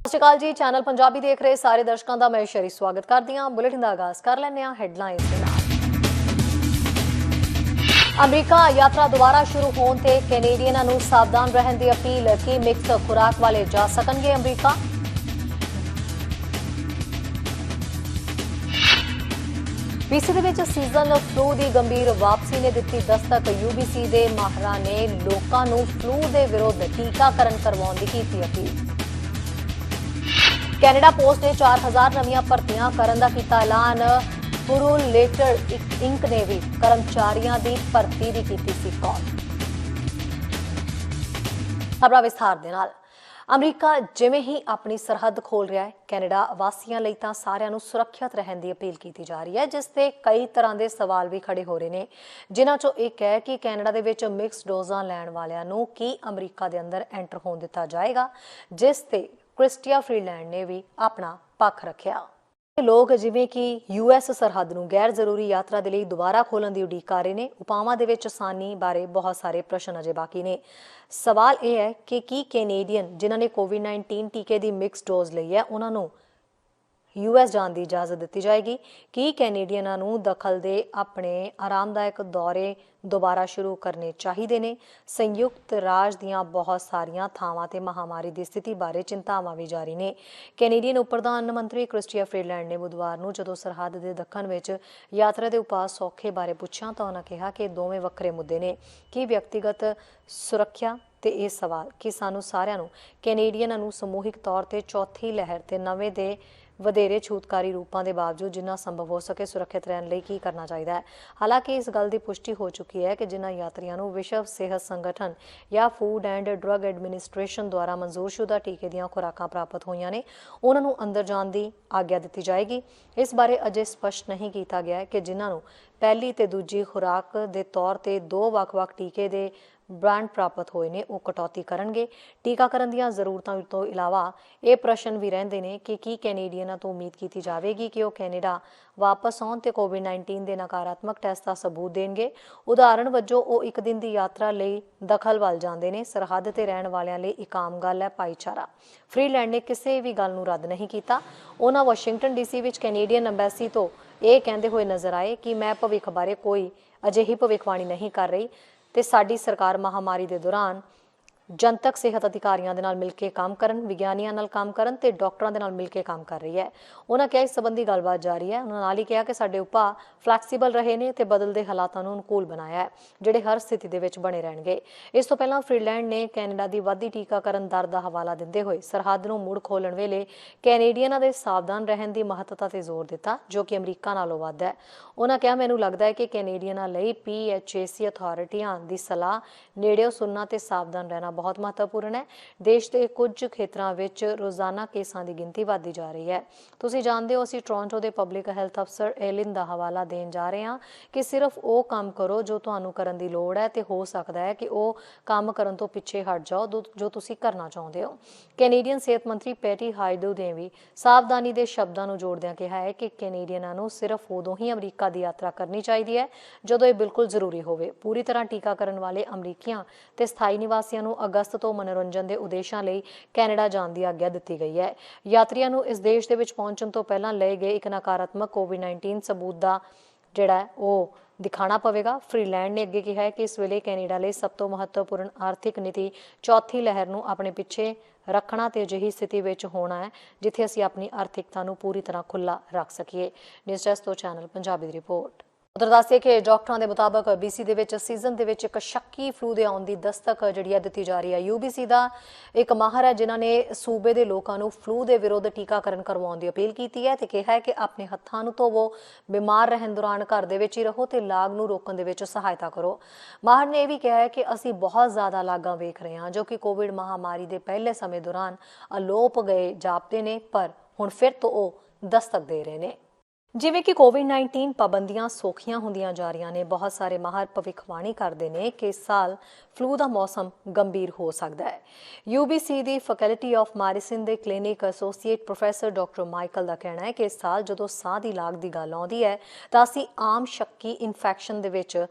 ਸਤਿ ਸ਼੍ਰੀ ਅਕਾਲ ਜੀ। ਚੈਨਲ ਪੰਜਾਬੀ ਦੇਖ ਰਹੇ ਸਾਰੇ ਦਰਸ਼ਕਾਂ ਦਾ ਮੈਂ ਸ਼ਰੀ ਸਵਾਗਤ ਕਰਦੀ ਹਾਂ। ਬੁਲੇਟਿਨ ਦਾ ਆਗਾਜ਼ ਕਰ ਲੈਂਦੇ ਹਾਂ ਹੈਡਲਾਈਨਸ ਦੇ ਨਾਲ। ਅਮਰੀਕਾ ਯਾਤਰਾ ਦੁਬਾਰਾ ਸ਼ੁਰੂ ਹੋਣ ਤੇ ਕੈਨੇਡੀਅਨਾਂ ਨੂੰ ਸਾਵਧਾਨ ਰਹਿਣ ਦੀ ਅਪੀਲ ਕਿ ਮਿਕਸ ਖੁਰਾਕ ਵਾਲੇ ਜਾ ਸਕਣਗੇ ਅਮਰੀਕਾ। BC ਦੇ ਵਿੱਚ ਸੀਜ਼ਨ ਫਲੂ ਦੀ ਗੰਭੀਰ ਵਾਪਸੀ ਨੇ ਦਿੱਤੀ ਦਸਤਕ। UBC ਦੇ ਮਾਹਰਾਂ ਨੇ ਲੋਕਾਂ ਨੂੰ ਫਲੂ ਦੇ ਵਿਰੁੱਧ ਟੀਕਾਕਰਨ ਕਰਵਾਉਣ ਦੀ ਕੀਤੀ ਅਪੀਲ। ਕੈਨੇਡਾ ਪੋਸਟ ਨੇ 4000 ਨਵੀਆਂ ਭਰਤੀਆਂ ਕਰਨ ਦਾ ਕੀਤਾ ਐਲਾਨ। ਪੁਰੂਲੇਟਰ ਇੰਕ ਨੇ ਵੀ ਕਰਮਚਾਰੀਆਂ ਦੀ ਭਰਤੀ ਦੀ ਕੀਤੀ ਸੀ ਕਾਲ। ਖਬਰਾਂ ਵਿਸਥਾਰ ਦੇ ਨਾਲ। ਅਮਰੀਕਾ ਜਿਵੇਂ ਹੀ ਆਪਣੀ ਸਰਹੱਦ ਖੋਲ ਰਿਹਾ ਹੈ, ਕੈਨੇਡਾ ਵਾਸੀਆਂ ਲਈ ਤਾਂ ਸਾਰਿਆਂ ਨੂੰ ਸੁਰੱਖਿਅਤ ਰਹਿਣ ਦੀ ਅਪੀਲ ਕੀਤੀ ਜਾ ਰਹੀ ਹੈ, ਜਿਸ ਤੇ ਕਈ ਤਰ੍ਹਾਂ ਦੇ ਸਵਾਲ ਵੀ ਖੜੇ ਹੋ ਰਹੇ ਨੇ, ਜਿਨ੍ਹਾਂ ਚੋਂ ਇੱਕ ਹੈ ਕਿ ਕੈਨੇਡਾ ਦੇ ਵਿੱਚ ਮਿਕਸ ਡੋਜ਼ਾਂ ਲੈਣ ਵਾਲਿਆਂ ਨੂੰ ਕੀ ਅਮਰੀਕਾ ਦੇ ਅੰਦਰ ਐਂਟਰ ਹੋਣ ਦਿੱਤਾ ਜਾਏਗਾ, ਜਿਸ ਤੇ ਕ੍ਰਿਸਟੀਆ ਫਰੀਲੈਂਡ ਨੇ ਵੀ ਆਪਣਾ ਪੱਖ ਰੱਖਿਆ। ਲੋਕ ਜਿਵੇਂ ਕਿ US ਸਰਹੱਦ ਨੂੰ ਗੈਰ ਜ਼ਰੂਰੀ ਯਾਤਰਾ ਦੇ ਲਈ ਦੁਬਾਰਾ ਖੋਲ੍ਹਣ ਦੀ ਉਡੀਕ ਕਰ ਰਹੇ ਨੇ। ਉਪਾਵਾਂ ਦੇ ਵਿੱਚ ਆਸਾਨੀ ਬਾਰੇ ਬਹੁਤ ਸਾਰੇ ਪ੍ਰਸ਼ਨ ਅਜੇ ਬਾਕੀ ਨੇ। ਸਵਾਲ ਇਹ ਹੈ ਕਿ ਕੀ ਕੈਨੇਡੀਅਨ ਜਿਨ੍ਹਾਂ ਨੇ COVID-19 ਟੀਕੇ ਦੀ ਮਿਕਸ ਡੋਜ਼ ਲਈ ਹੈ ਉਹਨਾਂ ਨੂੰ US ਜਾਣ ਦੀ ਇਜਾਜ਼ਤ ਦਿੱਤੀ ਜਾਏਗੀ? ਕੀ ਕੈਨੇਡੀਅਨਾਂ ਨੂੰ ਦਖਲ ਦੇ ਆਪਣੇ ਆਰਾਮਦਾਇਕ ਦੌਰੇ ਦੁਬਾਰਾ ਸ਼ੁਰੂ ਕਰਨੇ ਚਾਹੀਦੇ ਨੇ? ਸੰਯੁਕਤ ਰਾਜ ਦੀਆਂ ਬਹੁਤ ਸਾਰੀਆਂ ਥਾਵਾਂ ਤੇ ਮਹਾਮਾਰੀ ਦੀ ਸਥਿਤੀ ਬਾਰੇ ਚਿੰਤਾਵਾਂ ਵੀ ਜਾਰੀ ਨੇ। ਕੈਨੇਡੀਅਨ ਉਪ ਪ੍ਰਧਾਨ ਮੰਤਰੀ ਕ੍ਰਿਸਟੀਆ ਫਰੀਲੈਂਡ ਨੇ ਬੁੱਧਵਾਰ ਨੂੰ ਜਦੋਂ ਸਰਹੱਦ ਦੇ ਦੱਖਣ ਵਿੱਚ ਯਾਤਰਾ ਦੇ ਉਪਾਅ ਸੌਖੇ ਬਾਰੇ ਪੁੱਛਿਆ ਤਾਂ ਉਹਨਾਂ ਕਿਹਾ ਕਿ ਦੋਵੇਂ ਵੱਖਰੇ ਮੁੱਦੇ ਨੇ, ਕਿ ਵਿਅਕਤੀਗਤ ਸੁਰੱਖਿਆ ਤੇ ਇਹ ਸਵਾਲ ਕਿ ਸਾਨੂੰ ਸਾਰਿਆਂ ਨੂੰ ਕੈਨੇਡੀਅਨਾਂ ਨੂੰ ਸਮੂਹਿਕ ਤੌਰ ਤੇ ਚੌਥੀ ਲਹਿਰ ਤੇ ਨਵੇਂ ਦੇ ਵਧੇਰੇ ਛੂਤਕਾਰੀ ਰੂਪਾਂ ਦੇ ਬਾਵਜੂਦ ਜਿੰਨਾ ਸੰਭਵ ਹੋ ਸਕੇ ਸੁਰੱਖਿਅਤ ਰਹਿਣ ਲਈ ਕੀ ਕਰਨਾ ਚਾਹੀਦਾ ਹੈ। ਹਾਲਾਂਕਿ ਇਸ ਗੱਲ ਦੀ ਪੁਸ਼ਟੀ ਹੋ ਚੁੱਕੀ ਹੈ ਕਿ ਜਿਨ੍ਹਾਂ ਯਾਤਰੀਆਂ ਨੂੰ ਵਿਸ਼ਵ ਸਿਹਤ ਸੰਗਠਨ ਜਾਂ ਫੂਡ ਐਂਡ ਡਰੱਗ ਐਡਮਿਨਿਸਟ੍ਰੇਸ਼ਨ ਦੁਆਰਾ ਮਨਜ਼ੂਰਸ਼ੁਦਾ ਟੀਕੇ ਦੀਆਂ ਖੁਰਾਕਾਂ ਪ੍ਰਾਪਤ ਹੋਈਆਂ ਨੇ, ਉਹਨਾਂ ਨੂੰ ਅੰਦਰ ਜਾਣ ਦੀ ਆਗਿਆ ਦਿੱਤੀ ਜਾਏਗੀ। ਇਸ ਬਾਰੇ ਅਜੇ ਸਪਸ਼ਟ ਨਹੀਂ ਕੀਤਾ ਗਿਆ ਹੈ ਕਿ ਜਿਨ੍ਹਾਂ ਨੂੰ ਪਹਿਲੀ ਤੇ ਦੂਜੀ ਖੁਰਾਕ ਦੇ ਤੌਰ ਤੇ ਦੋ ਵੱਖ-ਵੱਖ ਟੀਕੇ ਦੇ ਬ੍ਰਾਂਡ ਪ੍ਰਾਪਤ ਹੋਏ ਨੇ ਉਹ ਕਟੌਤੀ ਕਰਨਗੇ। ਟੀਕਾਕਰਨ ਦੀਆਂ ਜ਼ਰੂਰਤਾਂ ਤੋਂ ਇਲਾਵਾ ਇਹ ਪ੍ਰਸ਼ਨ ਵੀ ਰਹਿੰਦੇ ਨੇ ਕਿ ਕੀ ਕੈਨੇਡੀਅਨਾਂ ਤੋਂ ਉਮੀਦ ਕੀਤੀ ਜਾਵੇਗੀ ਕਿ ਉਹ ਕੈਨੇਡਾ ਵਾਪਸ ਆਉਣ ਤੇ COVID-19 ਦੇ ਨਕਾਰਾਤਮਕ ਟੈਸਟ ਦਾ ਸਬੂਤ ਦੇਣਗੇ। ਉਦਾਹਰਣ ਵਜੋਂ ਉਹ ਇੱਕ ਦਿਨ ਦੀ ਯਾਤਰਾ ਲਈ ਦਖਲ ਵੱਲ ਜਾਂਦੇ ਨੇ। ਸਰਹੱਦ ਤੇ ਰਹਿਣ ਵਾਲਿਆਂ ਲਈ ਇੱਕ ਆਮ ਗੱਲ ਹੈ ਭਾਈਚਾਰਾ। ਫਰੀਲੈਂਡ ਨੇ ਕਿਸੇ ਵੀ ਗੱਲ ਨੂੰ ਰੱਦ ਨਹੀਂ ਕੀਤਾ। ਉਹਨਾਂ ਵਾਸ਼ਿੰਗਟਨ DC ਵਿੱਚ ਕੈਨੇਡੀਅਨ ਅੰਬੈਸੀ ਤੋਂ ਇਹ ਕਹਿੰਦੇ ਹੋਏ ਨਜ਼ਰ ਆਏ ਕਿ ਮੈਂ ਭਵਿੱਖ ਬਾਰੇ ਕੋਈ ਅਜਿਹੀ ਭਵਿੱਖਬਾਣੀ ਨਹੀਂ ਕਰ ਰਹੀ ਤੇ ਸਾਡੀ ਸਰਕਾਰ ਮਹਾਮਾਰੀ ਦੇ ਦੌਰਾਨ ਜਨਤਕ ਸਿਹਤ ਅਧਿਕਾਰੀਆਂ ਦੇ ਨਾਲ ਮਿਲ ਕੇ ਕੰਮ ਕਰਨ, ਵਿਗਿਆਨੀਆਂ ਨਾਲ ਕੰਮ ਕਰਨ ਤੇ ਡਾਕਟਰਾਂ ਦੇ ਨਾਲ ਮਿਲ ਕੇ ਕੰਮ ਕਰ ਰਹੀ ਹੈ। ਉਹਨਾਂ ਕਿਹਾ ਇਸ ਸੰਬੰਧੀ ਗੱਲਬਾਤ ਜਾਰੀ ਹੈ। ਉਹਨਾਂ ਨਾਲ ਹੀ ਕਿਹਾ ਕਿ ਸਾਡੇ ਉਪਾਅ ਫਲੈਕਸੀਬਲ ਰਹੇ ਨੇ ਤੇ ਬਦਲਦੇ ਹਾਲਾਤਾਂ ਨੂੰ ਅਨੁਕੂਲ ਬਣਾਇਆ ਹੈ, ਜਿਹੜੇ ਹਰ ਸਥਿਤੀ ਦੇ ਵਿੱਚ ਬਣੇ ਰਹਿਣਗੇ। ਇਸ ਤੋਂ ਪਹਿਲਾਂ ਫਰੀਲੈਂਡ ਨੇ ਕੈਨੇਡਾ ਦੀ ਵੱਧਦੀ ਟੀਕਾਕਰਨ ਦਰ ਦਾ ਹਵਾਲਾ ਦਿੰਦੇ ਹੋਏ ਸਰਹੱਦ ਨੂੰ ਮੁੜ ਖੋਲ੍ਹਣ ਵੇਲੇ ਕੈਨੇਡੀਅਨਾਂ ਦੇ ਸਾਵਧਾਨ ਰਹਿਣ ਦੀ ਮਹੱਤਤਾ ਤੇ ਜ਼ੋਰ ਦਿੱਤਾ, ਜੋ ਕਿ ਅਮਰੀਕਾ ਨਾਲੋਂ ਵੱਧ ਹੈ। ਉਹਨਾਂ ਕਿਹਾ ਮੈਨੂੰ ਲੱਗਦਾ ਹੈ ਕਿ ਕੈਨੇਡੀਅਨਾਂ ਲਈ PHAC ਅਥਾਰਟੀਆਂ ਦੀ ਸਲਾਹ ਨੇੜਿਓਂ ਸੁਣਨਾ ਤੇ ਸਾਵਧਾਨ ਰਹਿਣਾ ਬਹੁਤ ਮਹੱਤਵਪੂਰਨ ਹੈ। ਦੇਸ਼ ਦੇ ਕੁਝ ਖੇਤਰਾਂ ਵਿੱਚ ਰੋਜ਼ਾਨਾ ਕੇਸਾਂ ਦੀ ਗਿਣਤੀ ਵਧਦੀ ਜਾ ਰਹੀ ਹੈ। ਤੁਸੀਂ ਜਾਣਦੇ ਹੋ ਅਸੀਂ ਟੋਰਾਂਟੋ ਦੇ ਪਬਲਿਕ ਹੈਲਥ ਅਫਸਰ ਐਲਿਨ ਦਾ ਹਵਾਲਾ ਦੇਣ ਜਾ ਰਹੇ ਹਾਂ ਕਿ ਸਿਰਫ ਉਹ ਕੰਮ ਕਰੋ ਜੋ ਤੁਹਾਨੂੰ ਕਰਨ ਦੀ ਲੋੜ ਹੈ ਤੇ ਹੋ ਸਕਦਾ ਹੈ ਕਿ ਉਹ ਕੰਮ ਕਰਨ ਤੋਂ ਪਿੱਛੇ ਹਟ ਜਾਓ ਜੋ ਤੁਸੀਂ ਕਰਨਾ ਚਾਹੁੰਦੇ ਹੋ। ਕੈਨੇਡੀਅਨ ਸਿਹਤ ਮੰਤਰੀ ਪੈਟੀ ਹਾਈਡੂ ਨੇ ਵੀ ਸਾਵਧਾਨੀ ਦੇ ਸ਼ਬਦਾਂ ਨੂੰ ਜੋੜਦਿਆਂ ਕਿਹਾ ਹੈ ਕਿ ਕੈਨੇਡੀਅਨਾਂ ਨੂੰ ਸਿਰਫ ਉਦੋਂ ਹੀ ਅਮਰੀਕਾ ਦੀ ਯਾਤਰਾ ਕਰਨੀ ਚਾਹੀਦੀ ਹੈ ਜਦੋਂ ਇਹ ਬਿਲਕੁਲ ਜ਼ਰੂਰੀ ਹੋਵੇ। ਪੂਰੀ ਤਰ੍ਹਾਂ ਟੀਕਾਕਰਨ ਵਾਲੇ ਅਮਰੀਕੀਆਂ ਤੇ ਸਥਾਈ ਨਿਵਾਸੀਆਂ ਨੂੰ ਅਗਸਤ ਤੋਂ ਮਨੋਰੰਜਨ ਦੇ ਉਦੇਸ਼ਾਂ ਲਈ ਕੈਨੇਡਾ ਜਾਣ ਦੀ ਆਗਿਆ ਦਿੱਤੀ ਗਈ ਹੈ। ਯਾਤਰੀਆਂ ਨੂੰ ਇਸ ਦੇਸ਼ ਦੇ ਵਿੱਚ ਪਹੁੰਚਣ ਤੋਂ ਪਹਿਲਾਂ ਲਏ ਗਏ ਇੱਕ ਨਕਾਰਾਤਮਕ COVID-19 ਸਬੂਤ ਦਾ ਉਹ ਦਿਖਾਣਾ ਪਵੇਗਾ। ਫਰੀਲੈਂਡ ਨੇ ਅੱਗੇ ਕਿਹਾ ਹੈ ਕਿ ਇਸ ਵੇਲੇ ਕੈਨੇਡਾ ਲਈ ਸਭ ਤੋਂ ਮਹੱਤਵਪੂਰਨ ਆਰਥਿਕ ਨੀਤੀ ਚੌਥੀ ਲਹਿਰ ਨੂੰ ਆਪਣੇ ਪਿੱਛੇ ਰੱਖਣਾ ਤੇ ਅਜਿਹੀ ਸਥਿਤੀ ਵਿੱਚ ਹੋਣਾ ਹੈ ਜਿੱਥੇ ਅਸੀਂ ਆਪਣੀ ਆਰਥਿਕਤਾ ਨੂੰ ਪੂਰੀ ਤਰ੍ਹਾਂ ਖੁੱਲ੍ਹਾ ਰੱਖ ਸਕੀਏ। ਨਿਊਜ਼ ਡੈਸਕ ਤੋਂ ਚੈਨਲ ਪੰਜਾਬੀ ਦੀ ਰਿਪੋਰਟ। ਉਧਰ ਦੱਸਿਆ ਕਿ ਡਾਕਟਰਾਂ ਦੇ ਮੁਤਾਬਕ BC ਦੇ ਵਿੱਚ ਸੀਜ਼ਨ ਦੇ ਵਿੱਚ ਇੱਕ ਸ਼ੱਕੀ ਫਲੂ ਦੇ ਆਉਣ ਦੀ ਦਸਤਕ ਜਿਹੜੀ ਹੈ ਦਿੱਤੀ ਜਾ ਰਹੀ ਹੈ। UBC ਦਾ ਇੱਕ ਮਾਹਰ ਹੈ ਜਿਨ੍ਹਾਂ ਨੇ ਸੂਬੇ ਦੇ ਲੋਕਾਂ ਨੂੰ ਫਲੂ ਦੇ ਵਿਰੁੱਧ ਟੀਕਾਕਰਨ ਕਰਵਾਉਣ ਦੀ ਅਪੀਲ ਕੀਤੀ ਹੈ ਤੇ ਕਿਹਾ ਹੈ ਕਿ ਆਪਣੇ ਹੱਥਾਂ ਨੂੰ ਧੋਵੋ, ਬਿਮਾਰ ਰਹਿਣ ਦੌਰਾਨ ਘਰ ਦੇ ਵਿੱਚ ਹੀ ਰਹੋ ਤੇ ਲਾਗ ਨੂੰ ਰੋਕਣ ਦੇ ਵਿੱਚ ਸਹਾਇਤਾ ਕਰੋ। ਮਾਹਰ ਨੇ ਇਹ ਵੀ ਕਿਹਾ ਹੈ ਕਿ ਅਸੀਂ ਬਹੁਤ ਜ਼ਿਆਦਾ ਲਾਗਾਂ ਵੇਖ ਰਹੇ ਹਾਂ ਜੋ ਕਿ ਕੋਵਿਡ ਮਹਾਮਾਰੀ ਦੇ ਪਹਿਲੇ ਸਮੇਂ ਦੌਰਾਨ ਅਲੋਪ ਗਏ ਜਾਪਦੇ ਨੇ, ਪਰ ਹੁਣ ਫਿਰ ਤੋਂ ਉਹ ਦਸਤਕ ਦੇ ਰਹੇ ਨੇ। ਜਿਵੇਂ ਕਿ COVID-19 ਪਾਬੰਦੀਆਂ ਸੌਖੀਆਂ ਹੁੰਦੀਆਂ ਜਾ ਰਹੀਆਂ ਨੇ, ਬਹੁਤ ਸਾਰੇ ਮਾਹਰ ਭਵਿੱਖਬਾਣੀ ਕਰਦੇ ਨੇ ਕਿ ਇਸ ਸਾਲ ਫਲੂ ਦਾ ਮੌਸਮ ਗੰਭੀਰ ਹੋ ਸਕਦਾ ਹੈ। UBC ਦੀ ਫੈਕਲਟੀ ਆਫ ਮੈਡੀਸਿਨ ਦੇ clinic associate professor doctor Michael ਦਾ ਕਹਿਣਾ ਹੈ ਕਿ ਇਸ ਸਾਲ ਜਦੋਂ ਸਾਹ ਦੀ ਲਾਗ ਦੀ ਗੱਲ ਆਉਂਦੀ ਹੈ ਤਾਂ ਅਸੀਂ ਆਮ ਸ਼ੱਕੀ ਇਨਫੈਕਸ਼ਨ ਦੇ ਵਿੱਚ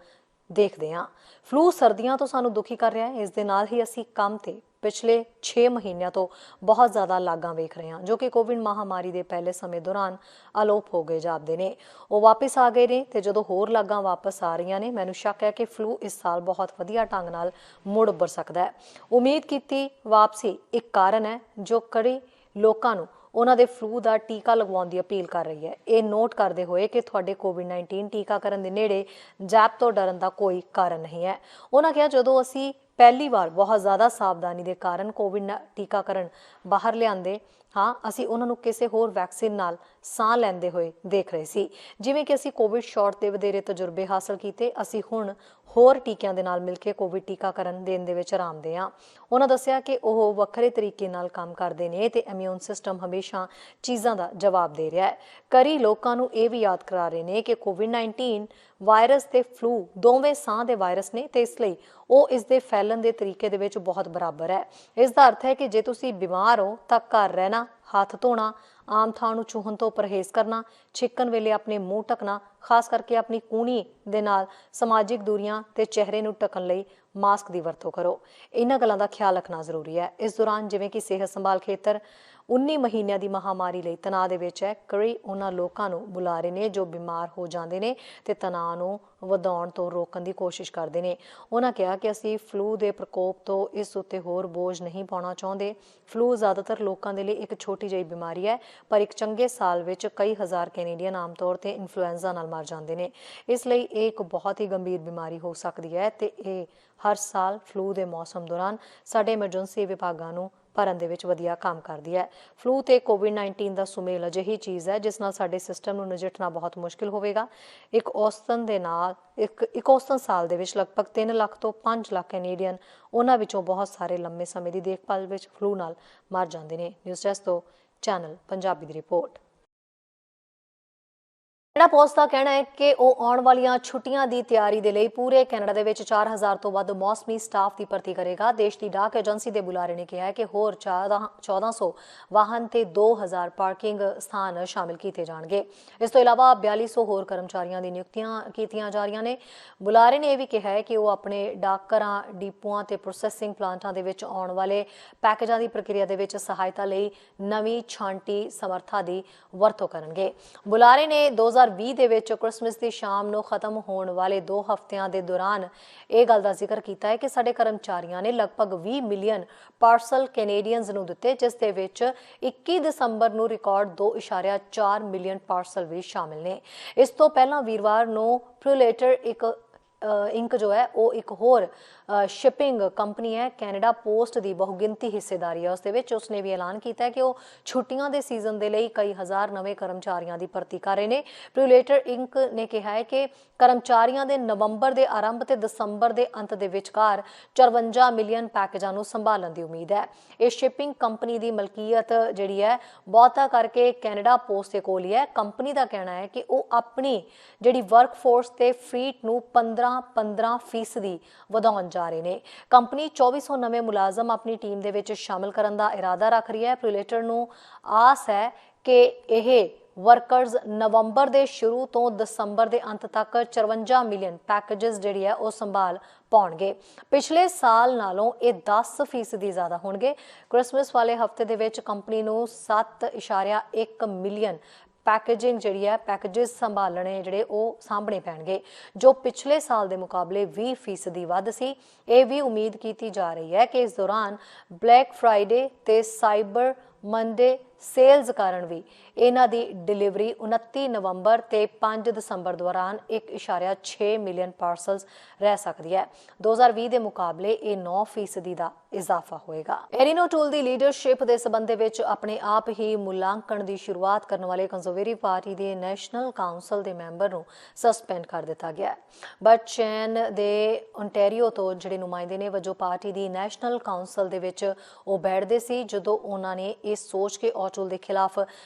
ਦੇਖਦੇ ਹਾਂ। ਫਲੂ ਸਰਦੀਆਂ ਤੋਂ ਸਾਨੂੰ ਦੁਖੀ ਕਰ ਰਿਹਾ ਹੈ। ਇਸ ਦੇ ਨਾਲ ਹੀ ਅਸੀਂ ਕੰਮ ਤੇ ਪਿਛਲੇ 6 ਮਹੀਨਿਆਂ ਤੋਂ ਬਹੁਤ ਜ਼ਿਆਦਾ ਲਾਗਾਂ ਵੇਖ ਰਹੇ ਹਾਂ, ਜੋ ਕਿ ਕੋਵਿਡ ਮਹਾਮਾਰੀ ਦੇ ਪਹਿਲੇ ਸਮੇਂ ਦੌਰਾਨ ਅਲੋਪ ਹੋ ਗਏ ਜਾਪਦੇ ਨੇ। ਉਹ ਵਾਪਸ ਆ ਗਏ ਨੇ ਤੇ ਜਦੋਂ ਹੋਰ ਲਾਗਾਂ ਵਾਪਸ ਆ ਰਹੀਆਂ ਨੇ, ਮੈਨੂੰ ਸ਼ੱਕ ਹੈ ਕਿ ਫਲੂ ਇਸ ਸਾਲ ਬਹੁਤ ਵਧੀਆ ਢੰਗ ਨਾਲ ਮੁੜ ਉੱਭਰ ਸਕਦਾ ਹੈ। ਉਮੀਦ ਕੀਤੀ ਵਾਪਸੀ ਇੱਕ ਕਾਰਨ ਹੈ ਜੋ ਕਈ ਲੋਕਾਂ ਨੂੰ ਉਹਨਾਂ ਦੇ ਫਲੂ ਦਾ ਟੀਕਾ ਲਗਵਾਉਣ ਦੀ ਅਪੀਲ ਕਰ ਰਹੀ ਹੈ। ਇਹ ਨੋਟ ਕਰਦੇ ਹੋਏ ਕਿ ਤੁਹਾਡੇ ਕੋਵਿਡ-19 ਟੀਕਾਕਰਨ ਦੇ ਨੇੜੇ ਜੈਪ ਤੋਂ ਡਰਨ ਦਾ ਕੋਈ ਕਾਰਨ ਨਹੀਂ ਹੈ। ਉਹਨਾਂ ਕਿਹਾ, ਜਦੋਂ ਅਸੀਂ ਪਹਿਲੀ ਵਾਰ ਬਹੁਤ ਜ਼ਿਆਦਾ ਸਾਵਧਾਨੀ ਦੇ ਕਾਰਨ ਕੋਵਿਡ ਟੀਕਾਕਰਨ ਬਾਹਰ ਲਿਆਂਦੇ ਹਾਂ, ਅਸੀਂ ਉਹਨਾਂ ਨੂੰ ਕਿਸੇ ਹੋਰ ਵੈਕਸੀਨ ਨਾਲ ਸਾਹ ਲੈਂਦੇ ਹੋਏ ਦੇਖ ਰਹੇ ਸੀ। ਜਿਵੇਂ ਕਿ ਅਸੀਂ ਕੋਵਿਡ ਸ਼ਾਟ ਦੇ ਵਧੇਰੇ ਤਜਰਬੇ ਹਾਸਲ ਕੀਤੇ, ਅਸੀਂ ਹੁਣ ਹੋਰ ਟੀਕਿਆਂ ਦੇ ਨਾਲ ਮਿਲ ਕੇ ਕੋਵਿਡ ਟੀਕਾਕਰਨ ਦੇਣ ਦੇ ਵਿੱਚ ਆਰਾਮਦੇ ਹਾਂ। ਉਹਨਾਂ ਦੱਸਿਆ ਕਿ ਉਹ ਵੱਖਰੇ ਤਰੀਕੇ ਨਾਲ ਕੰਮ ਕਰਦੇ ਨੇ ਤੇ ਇਮਿਊਨ ਸਿਸਟਮ ਹਮੇਸ਼ਾ ਚੀਜ਼ਾਂ ਦਾ ਜਵਾਬ ਦੇ ਰਿਹਾ ਹੈ। ਕਈ ਲੋਕਾਂ ਨੂੰ ਇਹ ਵੀ ਯਾਦ ਕਰਾ ਰਹੇ ਨੇ ਕਿ ਕੋਵਿਡ-19 ਵਾਇਰਸ ਤੇ ਫਲੂ ਦੋਵੇਂ ਸਾਹ ਦੇ ਵਾਇਰਸ ਨੇ ਤੇ ਇਸ ਲਈ ਉਹ ਇਸ ਦੇ ਫੈਲਣ ਦੇ ਤਰੀਕੇ ਦੇ ਵਿੱਚ ਬਹੁਤ ਬਰਾਬਰ ਹੈ। ਇਸ ਦਾ ਅਰਥ ਹੈ ਕਿ ਜੇ ਤੁਸੀਂ ਬਿਮਾਰ ਹੋ ਤਾਂ ਘਰ ਰਹਿਣਾ, ਹੱਥ ਧੋਣਾ, ਆਮ ਥਾਂ ਨੂੰ ਛੂਹਣ ਤੋਂ ਪਰਹੇਜ਼ ਕਰਨਾ, ਛਿੱਕਣ ਵੇਲੇ ਆਪਣੇ ਮੂੰਹ ਢਕਣਾ, ਖਾਸ ਕਰਕੇ ਆਪਣੀ ਕੂਹਣੀ ਦੇ ਨਾਲ ਸਮਾਜਿਕ ਦੂਰੀਆਂ ਤੇ ਚਿਹਰੇ ਨੂੰ ਢਕਣ ਲਈ ਮਾਸਕ ਦੀ ਵਰਤੋਂ ਕਰੋ। ਇਹਨਾਂ ਗੱਲਾਂ ਦਾ ਖਿਆਲ ਰੱਖਣਾ ਜ਼ਰੂਰੀ ਹੈ। ਇਸ ਦੌਰਾਨ ਜਿਵੇਂ ਕਿ ਸਿਹਤ ਸੰਭਾਲ ਖੇਤਰ 19 ਮਹੀਨਿਆਂ ਦੀ ਮਹਾਮਾਰੀ ਲਈ ਤਣਾਅ ਦੇ ਵਿੱਚ ਹੈ, ਕਈ ਉਹਨਾਂ ਲੋਕਾਂ ਨੂੰ ਬੁਲਾ ਰਹੇ ਨੇ ਜੋ ਬਿਮਾਰ ਹੋ ਜਾਂਦੇ ਨੇ ਤੇ ਤਣਾਅ ਨੂੰ ਵਧਾਉਣ ਤੋਂ ਰੋਕਣ ਦੀ ਕੋਸ਼ਿਸ਼ ਕਰਦੇ ਨੇ। ਉਹਨਾਂ ਕਿਹਾ ਕਿ ਅਸੀਂ ਫਲੂ ਦੇ ਪ੍ਰਕੋਪ ਤੋਂ ਇਸ ਉੱਤੇ ਹੋਰ ਬੋਝ ਨਹੀਂ ਪਾਉਣਾ ਚਾਹੁੰਦੇ। ਫਲੂ ਜ਼ਿਆਦਾਤਰ ਲੋਕਾਂ ਦੇ ਲਈ ਇੱਕ ਛੋਟੀ ਜਿਹੀ ਬਿਮਾਰੀ ਹੈ, ਪਰ ਇੱਕ ਚੰਗੇ ਸਾਲ ਵਿੱਚ ਕਈ ਹਜ਼ਾਰ ਕੈਨੇਡੀਅਨ ਆਮ ਤੌਰ ਤੇ ਇਨਫਲੂਐਂਜ਼ਾ ਨਾਲ ਮਰ ਜਾਂਦੇ ਨੇ। ਇਸ ਲਈ ਇਹ ਇੱਕ ਬਹੁਤ ਹੀ ਗੰਭੀਰ ਬਿਮਾਰੀ ਹੋ ਸਕਦੀ ਹੈ ਤੇ ਇਹ ਹਰ ਸਾਲ ਫਲੂ ਦੇ ਮੌਸਮ ਦੌਰਾਨ ਸਾਡੇ ਐਮਰਜੈਂਸੀ ਵਿਭਾਗਾਂ ਨੂੰ ਭਰਨ ਦੇ ਵਿੱਚ ਵਧੀਆ ਕੰਮ ਕਰਦੀ ਹੈ। ਫਲੂ ਤੇ ਕੋਵਿਡ-19 ਦਾ ਸੁਮੇਲ ਅਜਿਹੀ ਚੀਜ਼ ਹੈ ਜਿਸ ਨਾਲ ਸਾਡੇ ਸਿਸਟਮ ਨੂੰ ਨਜਿੱਠਣਾ ਬਹੁਤ ਮੁਸ਼ਕਿਲ ਹੋਵੇਗਾ। ਇੱਕ ਔਸਤਨ ਸਾਲ ਦੇ ਵਿੱਚ ਲਗਭਗ 3 ਲੱਖ ਤੋਂ 5 ਲੱਖ ਕੈਨੇਡੀਅਨ, ਉਹਨਾਂ ਵਿੱਚੋਂ ਬਹੁਤ ਸਾਰੇ ਲੰਮੇ ਸਮੇਂ ਦੀ ਦੇਖਭਾਲ ਵਿੱਚ ਫਲੂ ਨਾਲ ਮਰ ਜਾਂਦੇ ਨੇ। ਨਿਊਜ਼ ਡੈਸਕ ਤੋਂ ਚੈਨਲ ਪੰਜਾਬੀ ਦੀ ਰਿਪੋਰਟ। ਕੈਨੇਡਾ ਪੋਸਟ ਦਾ ਕਹਿਣਾ ਹੈ ਕਿ ਉਹ ਆਉਣ ਵਾਲੀਆਂ ਛੁੱਟੀਆਂ ਦੀ ਤਿਆਰੀ ਦੇ ਲਈ ਪੂਰੇ ਕੈਨੇਡਾ ਦੇ ਵਿੱਚ 4000 ਤੋਂ ਵੱਧ ਮੌਸਮੀ ਸਟਾਫ ਦੀ ਭਰਤੀ ਕਰੇਗਾ। ਦੇਸ਼ ਦੀ ਡਾਕ ਏਜੰਸੀ ਦੇ ਬੁਲਾਰੇ ਨੇ ਕਿਹਾ ਹੈ ਕਿ ਹੋਰ 1400 ਵਾਹਨ ਤੇ 2000 ਪਾਰਕਿੰਗ ਸਥਾਨ ਸ਼ਾਮਿਲ ਕੀਤੇ ਜਾਣਗੇ। ਇਸ ਤੋਂ ਇਲਾਵਾ 4200 ਹੋਰ ਕਰਮਚਾਰੀਆਂ ਦੀ ਨਿਯੁਕਤੀਆਂ ਕੀਤੀਆਂ ਜਾ ਰਹੀਆਂ ਨੇ। ਬੁਲਾਰੇ ਨੇ ਇਹ ਵੀ ਕਿਹਾ ਹੈ ਕਿ ਉਹ ਆਪਣੇ ਡਾਕਘਰਾਂ, ਡਿਪੂਆਂ ਤੇ ਪ੍ਰੋਸੈਸਿੰਗ ਪਲਾਂਟਾਂ ਦੇ ਵਿੱਚ ਆਉਣ ਵਾਲੇ ਪੈਕੇਜਾਂ ਦੀ ਪ੍ਰਕਿਰਿਆ ਦੇ ਵਿੱਚ ਸਹਾਇਤਾ ਲਈ ਨਵੀਂ ਛਾਂਟੀ ਸਮਰੱਥਾ ਦੀ ਵਰਤੋਂ ਕਰਨਗੇ। ਬੁਲਾਰੇ ਨੇ 2020 ਦੇ ਵਿੱਚ ਕ੍ਰਿਸਮਸ ਦੀ ਸ਼ਾਮ ਨੂੰ ਖਤਮ ਹੋਣ ਵਾਲੇ 2 ਹਫ਼ਤਿਆਂ ਦੇ ਦੌਰਾਨ ਇਹ ਗੱਲ ਦਾ ਜ਼ਿਕਰ ਕੀਤਾ ਹੈ ਕਿ ਸਾਡੇ ਕਰਮਚਾਰੀਆਂ ਨੇ ਲਗਭਗ 20 ਮਿਲੀਅਨ ਪਾਰਸਲ ਕੈਨੇਡੀਅਨਜ਼ ਨੂੰ ਦਿੱਤੇ, ਜਿਸ ਦੇ ਵਿੱਚ 21 ਦਸੰਬਰ ਨੂੰ ਰਿਕਾਰਡ 2.4 ਮਿਲੀਅਨ ਪਾਰਸਲ ਵੀ ਸ਼ਾਮਿਲ ਨੇ। ਇਸ ਤੋਂ ਪਹਿਲਾਂ ਵੀਰਵਾਰ ਨੂੰ ਪ੍ਰੂਲੇਟਰ ਇੰਕ ਜੋ ਹੈ ਉਹ ਇੱਕ ਹੋਰ ਸ਼ਿਪਿੰਗ ਕੰਪਨੀ ਹੈ, ਕੈਨੇਡਾ ਪੋਸਟ ਦੀ ਬਹੁਗਿਣਤੀ ਹਿੱਸੇਦਾਰੀ ਹੈ। ਉਸ ਦੇ ਵਿੱਚ ਉਸਨੇ ਵੀ ਐਲਾਨ ਕੀਤਾ ਹੈ ਕਿ ਉਹ ਛੁੱਟੀਆਂ ਦੇ ਸੀਜ਼ਨ ਦੇ ਲਈ ਕਈ ਹਜ਼ਾਰ ਨਵੇਂ ਕਰਮਚਾਰੀਆਂ ਦੀ ਭਰਤੀ ਕਰ ਰਹੇ ਨੇ। ਪ੍ਰੂਲੇਟਰ ਇੰਕ ਨੇ ਕਿਹਾ ਹੈ ਕਿ ਕਰਮਚਾਰੀਆਂ ਦੇ ਨਵੰਬਰ ਦੇ ਆਰੰਭ ਤੇ ਦਸੰਬਰ ਦੇ ਅੰਤ ਦੇ ਵਿਚਕਾਰ 54 ਮਿਲੀਅਨ ਪੈਕੇਜਾਂ ਨੂੰ ਸੰਭਾਲਣ ਦੀ ਉਮੀਦ ਹੈ। ਇਹ ਸ਼ਿਪਿੰਗ ਕੰਪਨੀ ਦੀ ਮਲਕੀਅਤ ਜਿਹੜੀ ਹੈ ਬਹੁਤਾ ਕਰਕੇ ਕੈਨੇਡਾ ਪੋਸਟ ਦੇ ਕੋਲ ਹੀ ਹੈ। ਕੰਪਨੀ ਦਾ ਕਹਿਣਾ ਹੈ ਕਿ ਉਹ ਆਪਣੀ ਜਿਹੜੀ ਵਰਕਫੋਰਸ ਤੇ ਫਲੀਟ ਨੂੰ 15% ਵਧਾਉਣ ਜਾ ਰਹੇ ਨੇ। ਕੰਪਨੀ 2400 ਨਵੇਂ ਮੁਲਾਜ਼ਮ ਆਪਣੀ ਟੀਮ ਦੇ ਵਿੱਚ ਸ਼ਾਮਲ ਕਰਨ ਦਾ ਇਰਾਦਾ ਰੱਖ ਰਹੀ ਹੈ। ਪ੍ਰੂਲੇਟਰ ਨੂੰ ਆਸ ਹੈ ਕਿ ਇਹ ਵਰਕਰਜ਼ ਨਵੰਬਰ ਦੇ ਸ਼ੁਰੂ ਤੋਂ ਦਸੰਬਰ ਦੇ ਅੰਤ ਤੱਕ 54 ਮਿਲੀਅਨ ਪੈਕੇजेस ਜਿਹੜੀ ਹੈ ਉਹ ਸੰਭਾਲ ਪਾਉਣਗੇ। ਪਿਛਲੇ ਸਾਲ ਨਾਲੋਂ ਇਹ 10% ਜ਼ਿਆਦਾ ਹੋਣਗੇ। ਕ੍ਰਿਸਮਸ ਵਾਲੇ ਹਫਤੇ ਦੇ ਵਿੱਚ ਕੰਪਨੀ ਨੂੰ 7.1 ਮਿਲੀਅਨ ਪੈਕੇਜਿੰਗ ਜਿਹੜੀ ਹੈ ਪੈਕੇजेस ਸੰਭਾਲਣੇ ਜਿਹੜੇ ਉਹ ਸਾਹਮਣੇ ਪੈਣਗੇ, ਜੋ ਪਿਛਲੇ ਸਾਲ ਦੇ ਮੁਕਾਬਲੇ 20% ਵੱਧ ਸੀ। ਇਹ ਵੀ ਉਮੀਦ ਕੀਤੀ ਜਾ ਰਹੀ ਹੈ ਕਿ ਇਸ ਦੌਰਾਨ ਬਲੈਕ ਫਰਾਈਡੇ ਤੇ ਸਾਈਬਰ ਮੰਡੇ ਸੇਲਜ਼ ਕਾਰਨ ਵੀ ਇਹਨਾਂ ਦੀ ਡਿਲੀਵਰੀ 29 ਨਵੰਬਰ ਤੇ 5 ਦਸੰਬਰ ਦੌਰਾਨ 1.6 ਮਿਲੀਅਨ ਪਾਰਸਲਸ ਰਹਿ ਸਕਦੀ ਹੈ। 2020 ਦੇ ਮੁਕਾਬਲੇ ਇਹ 9% ਦਾ ਇਜ਼ਾਫਾ ਹੋਏਗਾ। ਐਰੀਨੋ ਟੂਲ ਦੀ ਲੀਡਰਸ਼ਿਪ ਦੇ ਸੰਬੰਧ ਵਿੱਚ ਆਪਣੇ ਆਪ ਹੀ ਮੁਲਾਂਕਣ ਦੀ ਸ਼ੁਰੂਆਤ ਕਰਨ ਵਾਲੇ ਕੰਜ਼ਰਵੇਟਿਵ ਪਾਰਟੀ ਦੇ ਨੈਸ਼ਨਲ ਕਾਉਂਸਲ ਦੇ ਮੈਂਬਰ ਨੂੰ ਸਸਪੈਂਡ ਕਰ ਦਿੱਤਾ ਗਿਆ ਹੈ। ਬਟਚੈਨ ਦੇ ਓਨਟਾਰੀਓ ਤੋਂ ਜਿਹੜੇ ਨੁਮਾਇੰਦੇ ਨੇ ਵਜੋਂ ਪਾਰਟੀ ਦੀ ਨੈਸ਼ਨਲ ਕਾਉਂਸਲ ਦੇ ਵਿੱਚ ਉਹ ਬੈਠਦੇ ਸੀ ਜਦੋਂ ਉਹਨਾਂ ਨੇ ਇਹ ਸੋਚ ਕੇ ਔਟੂਲ ਦੇ ਖਿਲਾਫ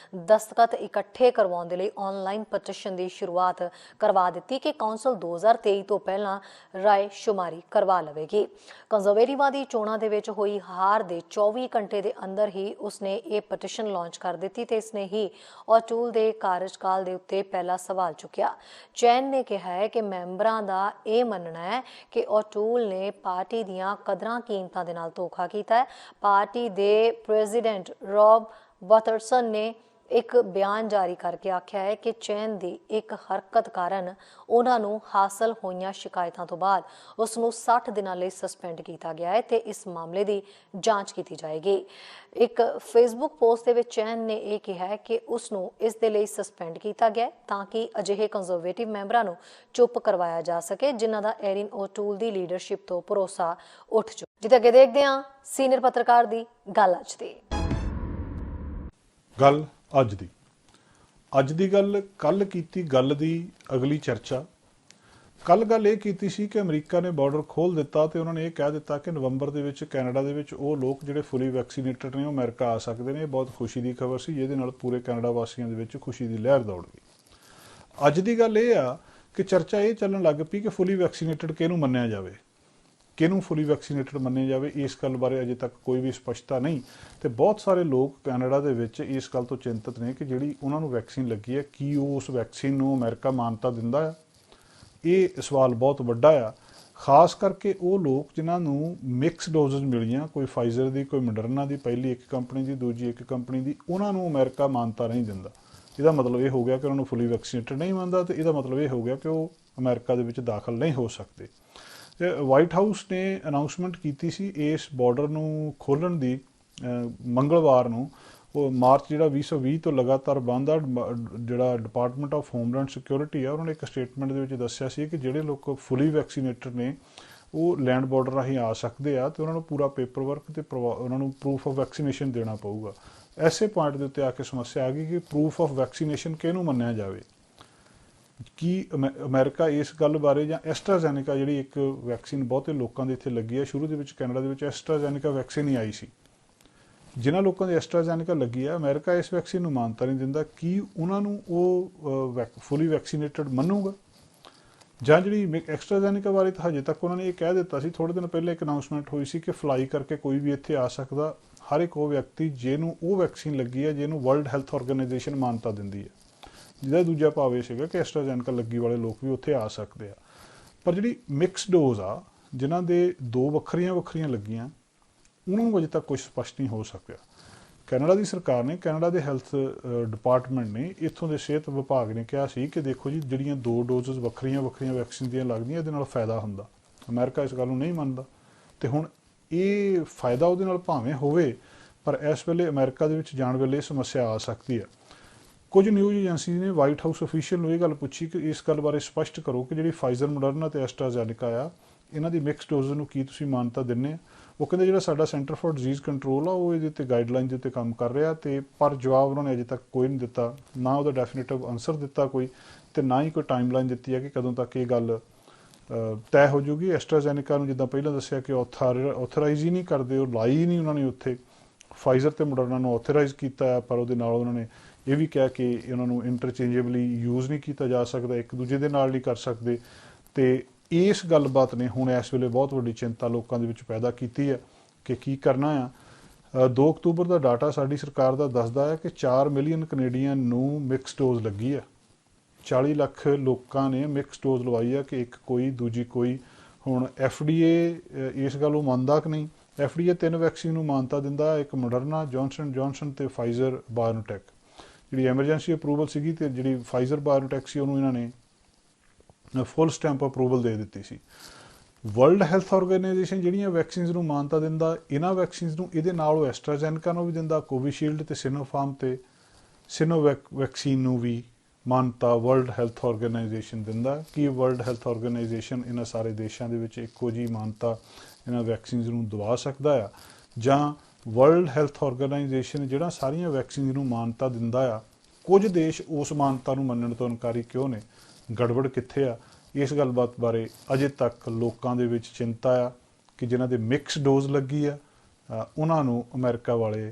ਦਸਤਖਤ ਇਕੱਠੇ ਕਰਵਾਉਣ ਦੇ ਲਈ ਆਨਲਾਈਨ ਪਟੀਸ਼ਨ ਦੀ ਸ਼ੁਰੂਆਤ ਕਰਵਾ ਦਿੱਤੀ ਕਿ ਕੌਂਸਲ 2023 ਤੋਂ ਪਹਿਲਾਂ ਰਾਏ ਸ਼ੁਮਾਰੀ ਕਰਵਾ ਲਵੇਗੀ। ਕੰਜ਼ਰਵੇਟਿਵਾਂ ਦੀ ਚੋਣਾਂ ਦੇ ਵਿੱਚ ਹੋਈ ਹਾਰ ਦੇ 24 ਘੰਟੇ ਦੇ ਅੰਦਰ ਹੀ ਉਸਨੇ ਇਹ ਪਟੀਸ਼ਨ ਲਾਂਚ ਕਰ ਦਿੱਤੀ ਤੇ ਇਸਨੇ ਹੀ ਔਟੂਲ ਦੇ ਕਾਰਜਕਾਲ ਦੇ ਉੱਤੇ ਪਹਿਲਾ ਸਵਾਲ ਚੁੱਕਿਆ। ਚੈਨ ਨੇ ਕਿਹਾ ਹੈ ਕਿ ਮੈਂਬਰਾਂ ਦਾ ਇਹ ਮੰਨਣਾ ਹੈ ਕਿ ਔਟੂਲ ਨੇ ਪਾਰਟੀ ਦੀਆਂ ਕਦਰਾਂ ਕੀਮਤਾਂ ਦੇ ਨਾਲ ਧੋਖਾ ਕੀਤਾ ਹੈ। ਪਾਰਟੀ ਦੇ ਪ੍ਰੈਜ਼ੀਡੈਂਟ ਰੌਬ ਵਾਟਰਸਨ ਨੇ ਇੱਕ ਬਿਆਨ ਜਾਰੀ ਕਰਕੇ ਆਖਿਆ ਹੈ ਕਿ ਚੈਨ ਦੀ ਇੱਕ ਹਰਕਤ ਕਾਰਨ ਉਹਨਾਂ ਨੂੰ ਹਾਸਲ ਹੋਈਆਂ ਸ਼ਿਕਾਇਤਾਂ ਤੋਂ ਬਾਅਦ ਉਸ ਨੂੰ 60 ਦਿਨਾਂ ਲਈ ਸਸਪੈਂਡ ਕੀਤਾ ਗਿਆ ਹੈ ਤੇ ਇਸ ਮਾਮਲੇ ਦੀ ਜਾਂਚ ਕੀਤੀ ਜਾਏਗੀ। ਇੱਕ ਫੇਸਬੁੱਕ ਪੋਸਟ ਦੇ ਵਿੱਚ ਚੈਨ ਨੇ ਇਹ ਕਿਹਾ ਹੈ ਕਿ ਉਸ ਨੂੰ ਇਸ ਦੇ ਲਈ ਸਸਪੈਂਡ ਕੀਤਾ ਗਿਆ ਤਾਂ ਕਿ ਅਜਿਹੇ ਕੰਜ਼ਰਵੇਟਿਵ ਮੈਂਬਰਾਂ ਨੂੰ ਚੁੱਪ ਕਰਵਾਇਆ ਜਾ ਸਕੇ ਜਿਨ੍ਹਾਂ ਦਾ ਐਰਿਨ ਔਟੂਲ ਦੀ ਲੀਡਰਸ਼ਿਪ ਤੋਂ ਭਰੋਸਾ ਉੱਠ ਚੁੱਕਾ। ਜਿੱਥੇ ਅੱਗੇ ਦੇਖਦੇ ਹਾਂ ਸੀਨੀਅਰ ਪੱਤਰਕਾਰ ਦੀ ਗੱਲ ਅੱਜ ਦੀ ਗੱਲ ਕੱਲ ਕੀਤੀ ਗੱਲ ਦੀ ਅਗਲੀ ਚਰਚਾ। ਕੱਲ ਗੱਲ ਇਹ ਕੀਤੀ ਸੀ ਕਿ ਅਮਰੀਕਾ ਨੇ ਬਾਰਡਰ ਖੋਲ੍ਹ ਦਿੱਤਾ ਤੇ ਉਹਨਾਂ ਨੇ ਇਹ ਕਹਿ ਦਿੱਤਾ ਕਿ ਨਵੰਬਰ ਦੇ ਵਿੱਚ ਕੈਨੇਡਾ ਦੇ ਵਿੱਚ ਉਹ ਲੋਕ ਜਿਹੜੇ ਫੁੱਲੀ ਵੈਕਸੀਨੇਟਡ ਨੇ ਉਹ ਅਮਰੀਕਾ ਆ ਸਕਦੇ ਨੇ। ਇਹ ਬਹੁਤ ਖੁਸ਼ੀ ਦੀ ਖਬਰ ਸੀ, ਜਿਹਦੇ ਨਾਲ ਪੂਰੇ ਕੈਨੇਡਾ ਵਾਸੀਆਂ ਦੇ ਵਿੱਚ ਖੁਸ਼ੀ ਦੀ ਲਹਿਰ ਦੌੜ ਗਈ। ਅੱਜ ਦੀ ਗੱਲ ਇਹ ਆ ਕਿ ਚਰਚਾ ਇਹ ਚੱਲਣ ਲੱਗ ਪਈ ਕਿ ਫੁੱਲੀ ਵੈਕਸੀਨੇਟਡ ਕਿਹਨੂੰ ਮੰਨਿਆ ਜਾਵੇ, ਕਿਹਨੂੰ ਫੁੱਲੀ ਵੈਕਸੀਨੇਟਡ ਮੰਨਿਆ ਜਾਵੇ। ਇਸ ਗੱਲ ਬਾਰੇ ਅਜੇ ਤੱਕ ਕੋਈ ਵੀ ਸਪਸ਼ਟਤਾ ਨਹੀਂ ਤੇ ਬਹੁਤ ਸਾਰੇ ਲੋਕ ਕੈਨੇਡਾ ਦੇ ਵਿੱਚ ਇਸ ਗੱਲ ਤੋਂ ਚਿੰਤਤ ਨੇ ਕਿ ਜਿਹੜੀ ਉਹਨਾਂ ਨੂੰ ਵੈਕਸੀਨ ਲੱਗੀ ਹੈ ਕੀ ਉਹ ਉਸ ਵੈਕਸੀਨ ਨੂੰ ਅਮਰੀਕਾ ਮਾਨਤਾ ਦਿੰਦਾ ਹੈ। ਇਹ ਸਵਾਲ ਬਹੁਤ ਵੱਡਾ ਆ, ਖਾਸ ਕਰਕੇ ਉਹ ਲੋਕ ਜਿਨ੍ਹਾਂ ਨੂੰ ਮਿਕਸ ਡੋਜ਼ਜ਼ ਮਿਲੀਆਂ, ਕੋਈ ਫਾਈਜ਼ਰ ਦੀ ਕੋਈ ਮੋਡਰਨਾ ਦੀ, ਪਹਿਲੀ ਇੱਕ ਕੰਪਨੀ ਦੀ ਦੂਜੀ ਇੱਕ ਕੰਪਨੀ ਦੀ, ਉਹਨਾਂ ਨੂੰ ਅਮਰੀਕਾ ਮਾਨਤਾ ਨਹੀਂ ਦਿੰਦਾ। ਇਹਦਾ ਮਤਲਬ ਇਹ ਹੋ ਗਿਆ ਕਿ ਉਹਨਾਂ ਨੂੰ ਫੁੱਲੀ ਵੈਕਸੀਨੇਟਡ ਨਹੀਂ ਮੰਨਦਾ ਤੇ ਇਹਦਾ ਮਤਲਬ ਇਹ ਹੋ ਗਿਆ ਕਿ ਉਹ ਅਮਰੀਕਾ ਦੇ ਵਿੱਚ ਦਾਖਲ ਨਹੀਂ ਹੋ ਸਕਦੇ। ਤੇ ਵਾਈਟ ਹਾਊਸ ਨੇ ਅਨਾਊਂਸਮੈਂਟ ਕੀਤੀ ਸੀ ਇਸ ਬਾਰਡਰ ਨੂੰ ਖੋਲ੍ਹਣ ਦੀ ਮੰਗਲਵਾਰ ਨੂੰ। ਉਹ ਮਾਰਚ ਜਿਹੜਾ 2020 ਤੋਂ ਲਗਾਤਾਰ ਬੰਦ ਆ। ਜਿਹੜਾ ਡਿਪਾਰਟਮੈਂਟ ਆਫ ਹੋਮਲੈਂਡ ਸਿਕਿਉਰਿਟੀ ਆ ਉਹਨਾਂ ਨੇ ਇੱਕ ਸਟੇਟਮੈਂਟ ਦੇ ਵਿੱਚ ਦੱਸਿਆ ਸੀ ਕਿ ਜਿਹੜੇ ਲੋਕ ਫੁੱਲੀ ਵੈਕਸੀਨੇਟਡ ਨੇ ਉਹ ਲੈਂਡ ਬਾਰਡਰ ਰਾਹੀਂ ਆ ਸਕਦੇ ਆ ਤੇ ਉਹਨਾਂ ਨੂੰ ਪੂਰਾ ਪੇਪਰ ਵਰਕ ਤੇ ਉਹਨਾਂ ਨੂੰ ਪ੍ਰੂਫ ਆਫ ਵੈਕਸੀਨੇਸ਼ਨ ਦੇਣਾ ਪਊਗਾ। ਐਸੇ ਪੁਆਇੰਟ ਦੇ ਉੱਤੇ ਆ ਕੇ ਸਮੱਸਿਆ ਆ ਗਈ ਕਿ ਪ੍ਰੂਫ ਆਫ ਵੈਕਸੀਨੇਸ਼ਨ ਕਿਹਨੂੰ ਮੰਨਿਆ ਜਾਵੇ। ਕੀ ਅਮਰੀਕਾ ਇਸ ਗੱਲ ਬਾਰੇ, ਜਾਂ ਐਸਟਰਾਜ਼ੈਨੇਕਾ ਜਿਹੜੀ ਇੱਕ ਵੈਕਸੀਨ ਬਹੁਤੇ ਲੋਕਾਂ ਦੇ ਇੱਥੇ ਲੱਗੀ ਹੈ, ਸ਼ੁਰੂ ਦੇ ਵਿੱਚ ਕੈਨੇਡਾ ਦੇ ਵਿੱਚ ਐਸਟਰਾਜ਼ੈਨੇਕਾ ਵੈਕਸੀਨ ਹੀ ਆਈ ਸੀ। ਜਿਨ੍ਹਾਂ ਲੋਕਾਂ ਦੀ ਐਸਟਰਾਜ਼ੈਨੇਕਾ ਲੱਗੀ ਹੈ ਅਮਰੀਕਾ ਇਸ ਵੈਕਸੀਨ ਨੂੰ ਮਾਨਤਾ ਨਹੀਂ ਦਿੰਦਾ। ਕੀ ਉਹਨਾਂ ਨੂੰ ਉਹ ਫੁੱਲੀ ਵੈਕਸੀਨੇਟਡ ਮੰਨੂਗਾ? ਜਾਂ ਜਿਹੜੀ ਐਸਟਰਾਜ਼ੈਨੇਕਾ ਬਾਰੇ ਤਾਂ ਹਜੇ ਤੱਕ ਉਹਨਾਂ ਨੇ ਇਹ ਕਹਿ ਦਿੱਤਾ ਸੀ, ਥੋੜ੍ਹੇ ਦਿਨ ਪਹਿਲੇ ਇੱਕ ਅਨਾਊਂਸਮੈਂਟ ਹੋਈ ਸੀ ਕਿ ਫਲਾਈ ਕਰਕੇ ਕੋਈ ਵੀ ਇੱਥੇ ਆ ਸਕਦਾ, ਹਰ ਇੱਕ ਉਹ ਵਿਅਕਤੀ ਜਿਹਨੂੰ ਉਹ ਵੈਕਸੀਨ ਲੱਗੀ ਹੈ ਜਿਹਨੂੰ ਵਰਲਡ ਹੈਲਥ ਆਰਗੇਨਾਈਜੇਸ਼ਨ ਮਾਨਤਾ ਦਿੰਦੀ ਹੈ। ਜਿਹਦਾ ਦੂਜਾ ਭਾਵ ਇਹ ਸੀਗਾ ਕਿ ਐਸਟਰਾਜ਼ੈਨੇਕਾ ਲੱਗੀ ਵਾਲੇ ਲੋਕ ਵੀ ਉੱਥੇ ਆ ਸਕਦੇ ਆ। ਪਰ ਜਿਹੜੀ ਮਿਕਸ ਡੋਜ਼ ਆ, ਜਿਨ੍ਹਾਂ ਦੇ ਦੋ ਵੱਖਰੀਆਂ ਲੱਗੀਆਂ, ਉਹਨਾਂ ਨੂੰ ਅਜੇ ਤੱਕ ਕੁਝ ਸਪਸ਼ਟ ਨਹੀਂ ਹੋ ਸਕਿਆ। ਕੈਨੇਡਾ ਦੀ ਸਰਕਾਰ ਨੇ, ਕੈਨੇਡਾ ਦੇ ਹੈਲਥ ਡਿਪਾਰਟਮੈਂਟ ਨੇ, ਇੱਥੋਂ ਦੇ ਸਿਹਤ ਵਿਭਾਗ ਨੇ ਕਿਹਾ ਸੀ ਕਿ ਦੇਖੋ ਜੀ, ਜਿਹੜੀਆਂ ਦੋ ਡੋਜ਼ਸ ਵੱਖਰੀਆਂ ਵੈਕਸੀਨ ਦੀਆਂ ਲੱਗਦੀਆਂ ਇਹਦੇ ਨਾਲ ਫਾਇਦਾ ਹੁੰਦਾ। ਅਮਰੀਕਾ ਇਸ ਗੱਲ ਨੂੰ ਨਹੀਂ ਮੰਨਦਾ ਤੇ ਹੁਣ ਇਹ ਫਾਇਦਾ ਉਹਦੇ ਨਾਲ ਭਾਵੇਂ ਹੋਵੇ ਪਰ ਇਸ ਵੇਲੇ ਅਮਰੀਕਾ ਦੇ ਵਿੱਚ ਜਾਣ ਵੇਲੇ ਇਹ ਸਮੱਸਿਆ ਆ ਸਕਦੀ ਹੈ। ਕੁਝ ਨਿਊਜ਼ ਏਜੰਸੀ ਨੇ ਵਾਈਟ ਹਾਊਸ ਅਫੀਸ਼ੀਅਲ ਨੂੰ ਇਹ ਗੱਲ ਪੁੱਛੀ ਕਿ ਇਸ ਗੱਲ ਬਾਰੇ ਸਪਸ਼ਟ ਕਰੋ ਕਿ ਜਿਹੜੀ ਫਾਈਜ਼ਰ, ਮੋਡਰਨਾ ਤੇ ਐਸਟਰਾਜ਼ੈਨੇਕਾ ਆ, ਇਹਨਾਂ ਦੀ ਮਿਕਸ ਡੋਜ਼ ਨੂੰ ਕੀ ਤੁਸੀਂ ਮਾਨਤਾ ਦਿੰਦੇ ਆ। ਉਹ ਕਹਿੰਦੇ ਜਿਹੜਾ ਸਾਡਾ ਸੈਂਟਰ ਫॉर ਡਿਜ਼ੀਜ਼ ਕੰਟਰੋਲ ਆ ਉਹ ਇਹਦੇ ਉੱਤੇ ਗਾਈਡਲਾਈਨ ਦੇ ਉੱਤੇ ਕੰਮ ਕਰ ਰਿਹਾ ਤੇ ਪਰ ਜਵਾਬ ਉਹਨਾਂ ਨੇ ਅਜੇ ਤੱਕ ਕੋਈ ਨਹੀਂ ਦਿੱਤਾ, ਨਾ ਉਹਦਾ ਡੈਫੀਨੇਟਿਵ ਆਨਸਰ ਦਿੱਤਾ ਕੋਈ, ਤੇ ਨਾ ਹੀ ਕੋਈ ਟਾਈਮਲਾਈਨ ਦਿੱਤੀ ਹੈ ਕਿ ਕਦੋਂ ਤੱਕ ਇਹ ਗੱਲ ਤੈਅ ਹੋ ਜੂਗੀ। ਐਸਟਰਾਜ਼ੈਨੇਕਾ ਨੂੰ ਜਿੱਦਾਂ ਪਹਿਲਾਂ ਦੱਸਿਆ ਕਿ ਆਥੋਰਾਈਜ਼ ਹੀ ਨਹੀਂ ਕਰਦੇ, ਉਹ ਲਾਈ ਨਹੀਂ ਉਹਨਾਂ ਨੇ ਉੱਥੇ। ਫਾਈਜ਼ਰ ਤੇ ਮੋਡਰਨਾ ਨੂੰ ਆਥੋਰਾਈਜ਼ ਕੀਤਾ ਪਰ ਉਹਦੇ ਨਾਲ ਉਹਨਾਂ ਨੇ ਇਹ ਵੀ ਕਿਹਾ ਕਿ ਇਹਨਾਂ ਨੂੰ ਇੰਟਰਚੇਂਜੇਬਲੀ ਯੂਜ਼ ਨਹੀਂ ਕੀਤਾ ਜਾ ਸਕਦਾ, ਇੱਕ ਦੂਜੇ ਦੇ ਨਾਲ ਨਹੀਂ ਕਰ ਸਕਦੇ। ਤੇ ਇਸ ਗੱਲਬਾਤ ਨੇ ਹੁਣ ਇਸ ਵੇਲੇ ਬਹੁਤ ਵੱਡੀ ਚਿੰਤਾ ਲੋਕਾਂ ਦੇ ਵਿੱਚ ਪੈਦਾ ਕੀਤੀ ਹੈ ਕਿ ਕੀ ਕਰਨਾ ਆ। 2 ਅਕਤੂਬਰ ਦਾ ਡਾਟਾ ਸਾਡੀ ਸਰਕਾਰ ਦਾ ਦੱਸਦਾ ਹੈ ਕਿ 4 ਮਿਲੀਅਨ ਕੈਨੇਡੀਅਨ ਨੂੰ ਮਿਕਸ ਡੋਜ਼ ਲੱਗੀ ਹੈ। 40 ਲੱਖ ਲੋਕਾਂ ਨੇ ਮਿਕਸ ਡੋਜ਼ ਲਵਾਈ ਹੈ ਕਿ ਇੱਕ ਕੋਈ ਦੂਜੀ ਕੋਈ। ਹੁਣ FDA ਇਸ ਗੱਲ ਨੂੰ ਮੰਨਦਾ ਕਿ ਨਹੀਂ? FDA 3 ਵੈਕਸੀਨ ਨੂੰ ਮਾਨਤਾ ਦਿੰਦਾ, ਇੱਕ ਮੋਡਰਨਾ, ਜੌਨਸਨ ਤੇ ਫਾਈਜ਼ਰ ਬਾਇਓਨਟੈਕ। ਜਿਹੜੀ ਐਮਰਜੈਂਸੀ ਅਪਰੂਵਲ ਸੀਗੀ ਤੇ ਜਿਹੜੀ ਫਾਈਜ਼ਰ ਬਾਇਓਨਟੈਕ ਸੀ ਉਹਨੂੰ ਇਹਨਾਂ ਨੇ ਫੁੱਲ ਸਟੈਂਪ ਅਪਰੂਵਲ ਦੇ ਦਿੱਤੀ ਸੀ। ਵਰਲਡ ਹੈਲਥ ਆਰਗੇਨਾਈਜੇਸ਼ਨ ਜਿਹੜੀਆਂ ਵੈਕਸੀਨਸ ਨੂੰ ਮਾਨਤਾ ਦਿੰਦਾ, ਇਹਨਾਂ ਵੈਕਸੀਨਸ ਨੂੰ ਇਹਦੇ ਨਾਲ ਉਹ ਐਸਟਰਾਜ਼ੈਨੇਕਾ ਨੂੰ ਵੀ ਦਿੰਦਾ, ਕੋਵੀਸ਼ੀਲਡ ਤੇ ਸਿਨੋਫਾਰਮ ਤੇ ਸਿਨੋਵੈਕ ਵੈਕਸੀਨ ਨੂੰ ਵੀ ਮਾਨਤਾ ਵਰਲਡ ਹੈਲਥ ਆਰਗੇਨਾਈਜੇਸ਼ਨ ਦਿੰਦਾ। ਕਿ ਵਰਲਡ ਹੈਲਥ ਆਰਗੇਨਾਈਜੇਸ਼ਨ ਇਹਨਾਂ ਸਾਰੇ ਦੇਸ਼ਾਂ ਦੇ ਵਿੱਚ ਇੱਕੋ ਜਿਹੀ ਮਾਨਤਾ ਇਹਨਾਂ ਵੈਕਸੀਨਸ ਨੂੰ ਦਵਾ ਸਕਦਾ ਆ, ਜਾਂ ਵਰਲਡ ਹੈਲਥ ਆਰਗੇਨਾਈਜੇਸ਼ਨ ਜਿਹੜਾ ਸਾਰੀਆਂ ਵੈਕਸੀਨਸ ਨੂੰ ਮਾਨਤਾ ਦਿੰਦਾ ਆ, ਕੁਝ ਦੇਸ਼ ਉਸ ਮਾਨਤਾ ਨੂੰ ਮੰਨਣ ਤੋਂ ਇਨਕਾਰੀ ਕਿਉਂ ਨੇ? ਗੜਬੜ ਕਿੱਥੇ ਆ? ਇਸ ਗੱਲਬਾਤ ਬਾਰੇ ਅਜੇ ਤੱਕ ਲੋਕਾਂ ਦੇ ਵਿੱਚ ਚਿੰਤਾ ਆ ਕਿ ਜਿਨ੍ਹਾਂ ਦੇ ਮਿਕਸ ਡੋਜ਼ ਲੱਗੀ ਆ ਉਹਨਾਂ ਨੂੰ ਅਮਰੀਕਾ ਵਾਲੇ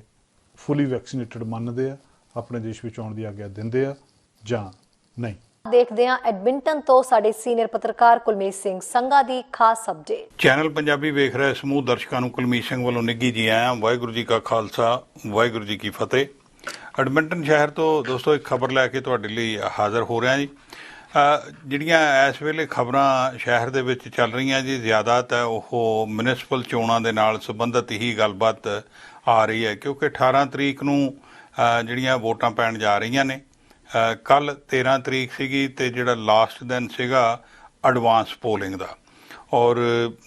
ਫੁੱਲੀ ਵੈਕਸੀਨੇਟਡ ਮੰਨਦੇ ਆ, ਆਪਣੇ ਦੇਸ਼ ਵਿੱਚ ਆਉਣ ਦੀ ਆਗਿਆ ਦਿੰਦੇ ਆ ਜਾਂ ਨਹੀਂ। ਦੇਖਦੇ ਹਾਂ ਐਡਮਿੰਟਨ ਤੋਂ ਸਾਡੇ ਸੀਨੀਅਰ ਪੱਤਰਕਾਰ ਕੁਲਮੀਤ ਸਿੰਘ ਸੰਘਾ ਦੀ ਖਾਸ ਅਪਡੇਟ। ਚੈਨਲ ਪੰਜਾਬੀ ਵੇਖ ਰਹੇ ਸਮੂਹ ਦਰਸ਼ਕਾਂ ਨੂੰ ਕੁਲਮੀਤ ਸਿੰਘ ਵੱਲੋਂ ਨਿੱਘੀ ਜੀ ਆਇਆਂ। ਵਾਹਿਗੁਰੂ ਜੀ ਕਾ ਖਾਲਸਾ, ਵਾਹਿਗੁਰੂ ਜੀ ਕੀ ਫਤਿਹ। ਐਡਮਿੰਟਨ ਸ਼ਹਿਰ ਤੋਂ ਦੋਸਤੋ ਇੱਕ ਖਬਰ ਲੈ ਕੇ ਤੁਹਾਡੇ ਲਈ ਹਾਜ਼ਰ ਹੋ ਰਿਹਾ ਜੀ। ਜਿਹੜੀਆਂ ਇਸ ਵੇਲੇ ਖਬਰਾਂ ਸ਼ਹਿਰ ਦੇ ਵਿੱਚ ਚੱਲ ਰਹੀਆਂ ਜੀ, ਜ਼ਿਆਦਾ ਤਾਂ ਉਹ ਮਿਊਨਿਸਪਲ ਚੋਣਾਂ ਦੇ ਨਾਲ ਸੰਬੰਧਿਤ ਹੀ ਗੱਲਬਾਤ ਆ ਰਹੀ ਹੈ, ਕਿਉਂਕਿ 18 ਤਰੀਕ ਨੂੰ ਜਿਹੜੀਆਂ ਵੋਟਾਂ ਪੈਣ ਜਾ ਰਹੀਆਂ ਨੇ। ਕੱਲ 13 ਤਰੀਕ ਸੀਗੀ ਤੇ ਜਿਹੜਾ ਲਾਸਟ ਦਿਨ ਸੀਗਾ ਐਡਵਾਂਸ ਪੋਲਿੰਗ ਦਾ, ਔਰ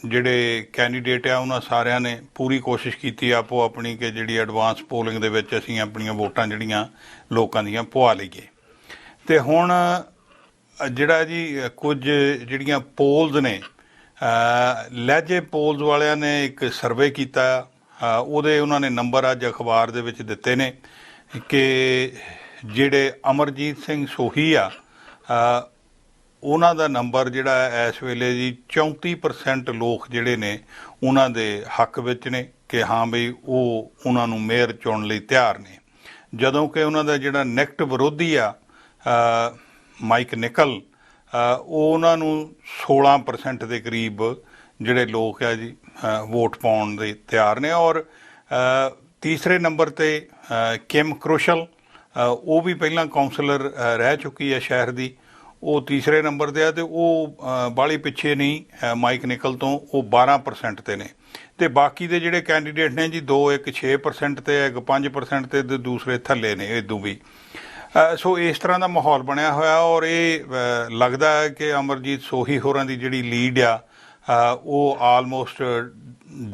ਜਿਹੜੇ ਕੈਂਡੀਡੇਟ ਆ ਉਹਨਾਂ ਸਾਰਿਆਂ ਨੇ ਪੂਰੀ ਕੋਸ਼ਿਸ਼ ਕੀਤੀ ਆਪੋ ਆਪਣੀ ਕਿ ਜਿਹੜੀ ਐਡਵਾਂਸ ਪੋਲਿੰਗ ਦੇ ਵਿੱਚ ਅਸੀਂ ਆਪਣੀਆਂ ਵੋਟਾਂ ਜਿਹੜੀਆਂ ਲੋਕਾਂ ਦੀਆਂ ਪਵਾ ਲਈਏ। ਤੇ ਹੁਣ ਜਿਹੜਾ ਜੀ ਕੁਝ ਜਿਹੜੀਆਂ ਪੋਲਸ ਨੇ, ਲਹਿਜੇ ਪੋਲਸ ਵਾਲਿਆਂ ਨੇ ਇੱਕ ਸਰਵੇ ਕੀਤਾ, ਉਹਦੇ ਉਹਨਾਂ ਨੇ ਨੰਬਰ ਅੱਜ ਅਖਬਾਰ ਦੇ ਵਿੱਚ ਦਿੱਤੇ ਨੇ ਕਿ ਜਿਹੜੇ ਅਮਰਜੀਤ ਸਿੰਘ ਸੋਹੀ ਆ, ਉਹਨਾਂ ਦਾ ਨੰਬਰ ਜਿਹੜਾ ਇਸ ਵੇਲੇ ਜੀ 34% ਲੋਕ ਜਿਹੜੇ ਨੇ ਉਹਨਾਂ ਦੇ ਹੱਕ ਵਿੱਚ ਨੇ ਕਿ ਹਾਂ ਬਈ ਉਹ ਉਹਨਾਂ ਨੂੰ ਮੇਅਰ ਚੁਣਨ ਲਈ ਤਿਆਰ ਨੇ, ਜਦੋਂ ਕਿ ਉਹਨਾਂ ਦਾ ਜਿਹੜਾ ਨੈਕਟ ਵਿਰੋਧੀ ਆ ਮਾਈਕ ਨਿਕਲ, ਉਹ ਉਹਨਾਂ ਨੂੰ 16% ਦੇ ਕਰੀਬ ਜਿਹੜੇ ਲੋਕ ਆ ਜੀ ਵੋਟ ਪਾਉਣ ਦੇ ਤਿਆਰ ਨੇ। ਔਰ ਤੀਸਰੇ ਨੰਬਰ ਤੇ ਕਿਮ ਕਰੋਸ਼ਲ, ਉਹ ਵੀ ਪਹਿਲਾਂ ਕਾਉਂਸਲਰ ਰਹਿ ਚੁੱਕੀ ਹੈ ਸ਼ਹਿਰ ਦੀ, ਉਹ ਤੀਸਰੇ ਨੰਬਰ ਤੇ ਆ ਤੇ ਉਹ ਬਾਹਲੀ ਪਿੱਛੇ ਨਹੀਂ ਮਾਈਕ ਨਿਕਲ ਤੋਂ, ਉਹ 12% ਤੇ ਨੇ। ਤੇ ਬਾਕੀ ਦੇ ਜਿਹੜੇ ਕੈਂਡੀਡੇਟ ਨੇ ਜੀ, ਦੋ ਇੱਕ 6% ਤੇ, ਇੱਕ 5% ਤੇ ਦੂਸਰੇ ਥੱਲੇ ਨੇ ਇਦੋਂ ਵੀ। ਸੋ ਇਸ ਤਰ੍ਹਾਂ ਦਾ ਮਾਹੌਲ ਬਣਿਆ ਹੋਇਆ, ਔਰ ਇਹ ਲੱਗਦਾ ਹੈ ਕਿ ਅਮਰਜੀਤ ਸੋਹੀ ਹੋਰਾਂ ਦੀ ਜਿਹੜੀ ਲੀਡ ਆ ਉਹ ਆਲਮੋਸਟ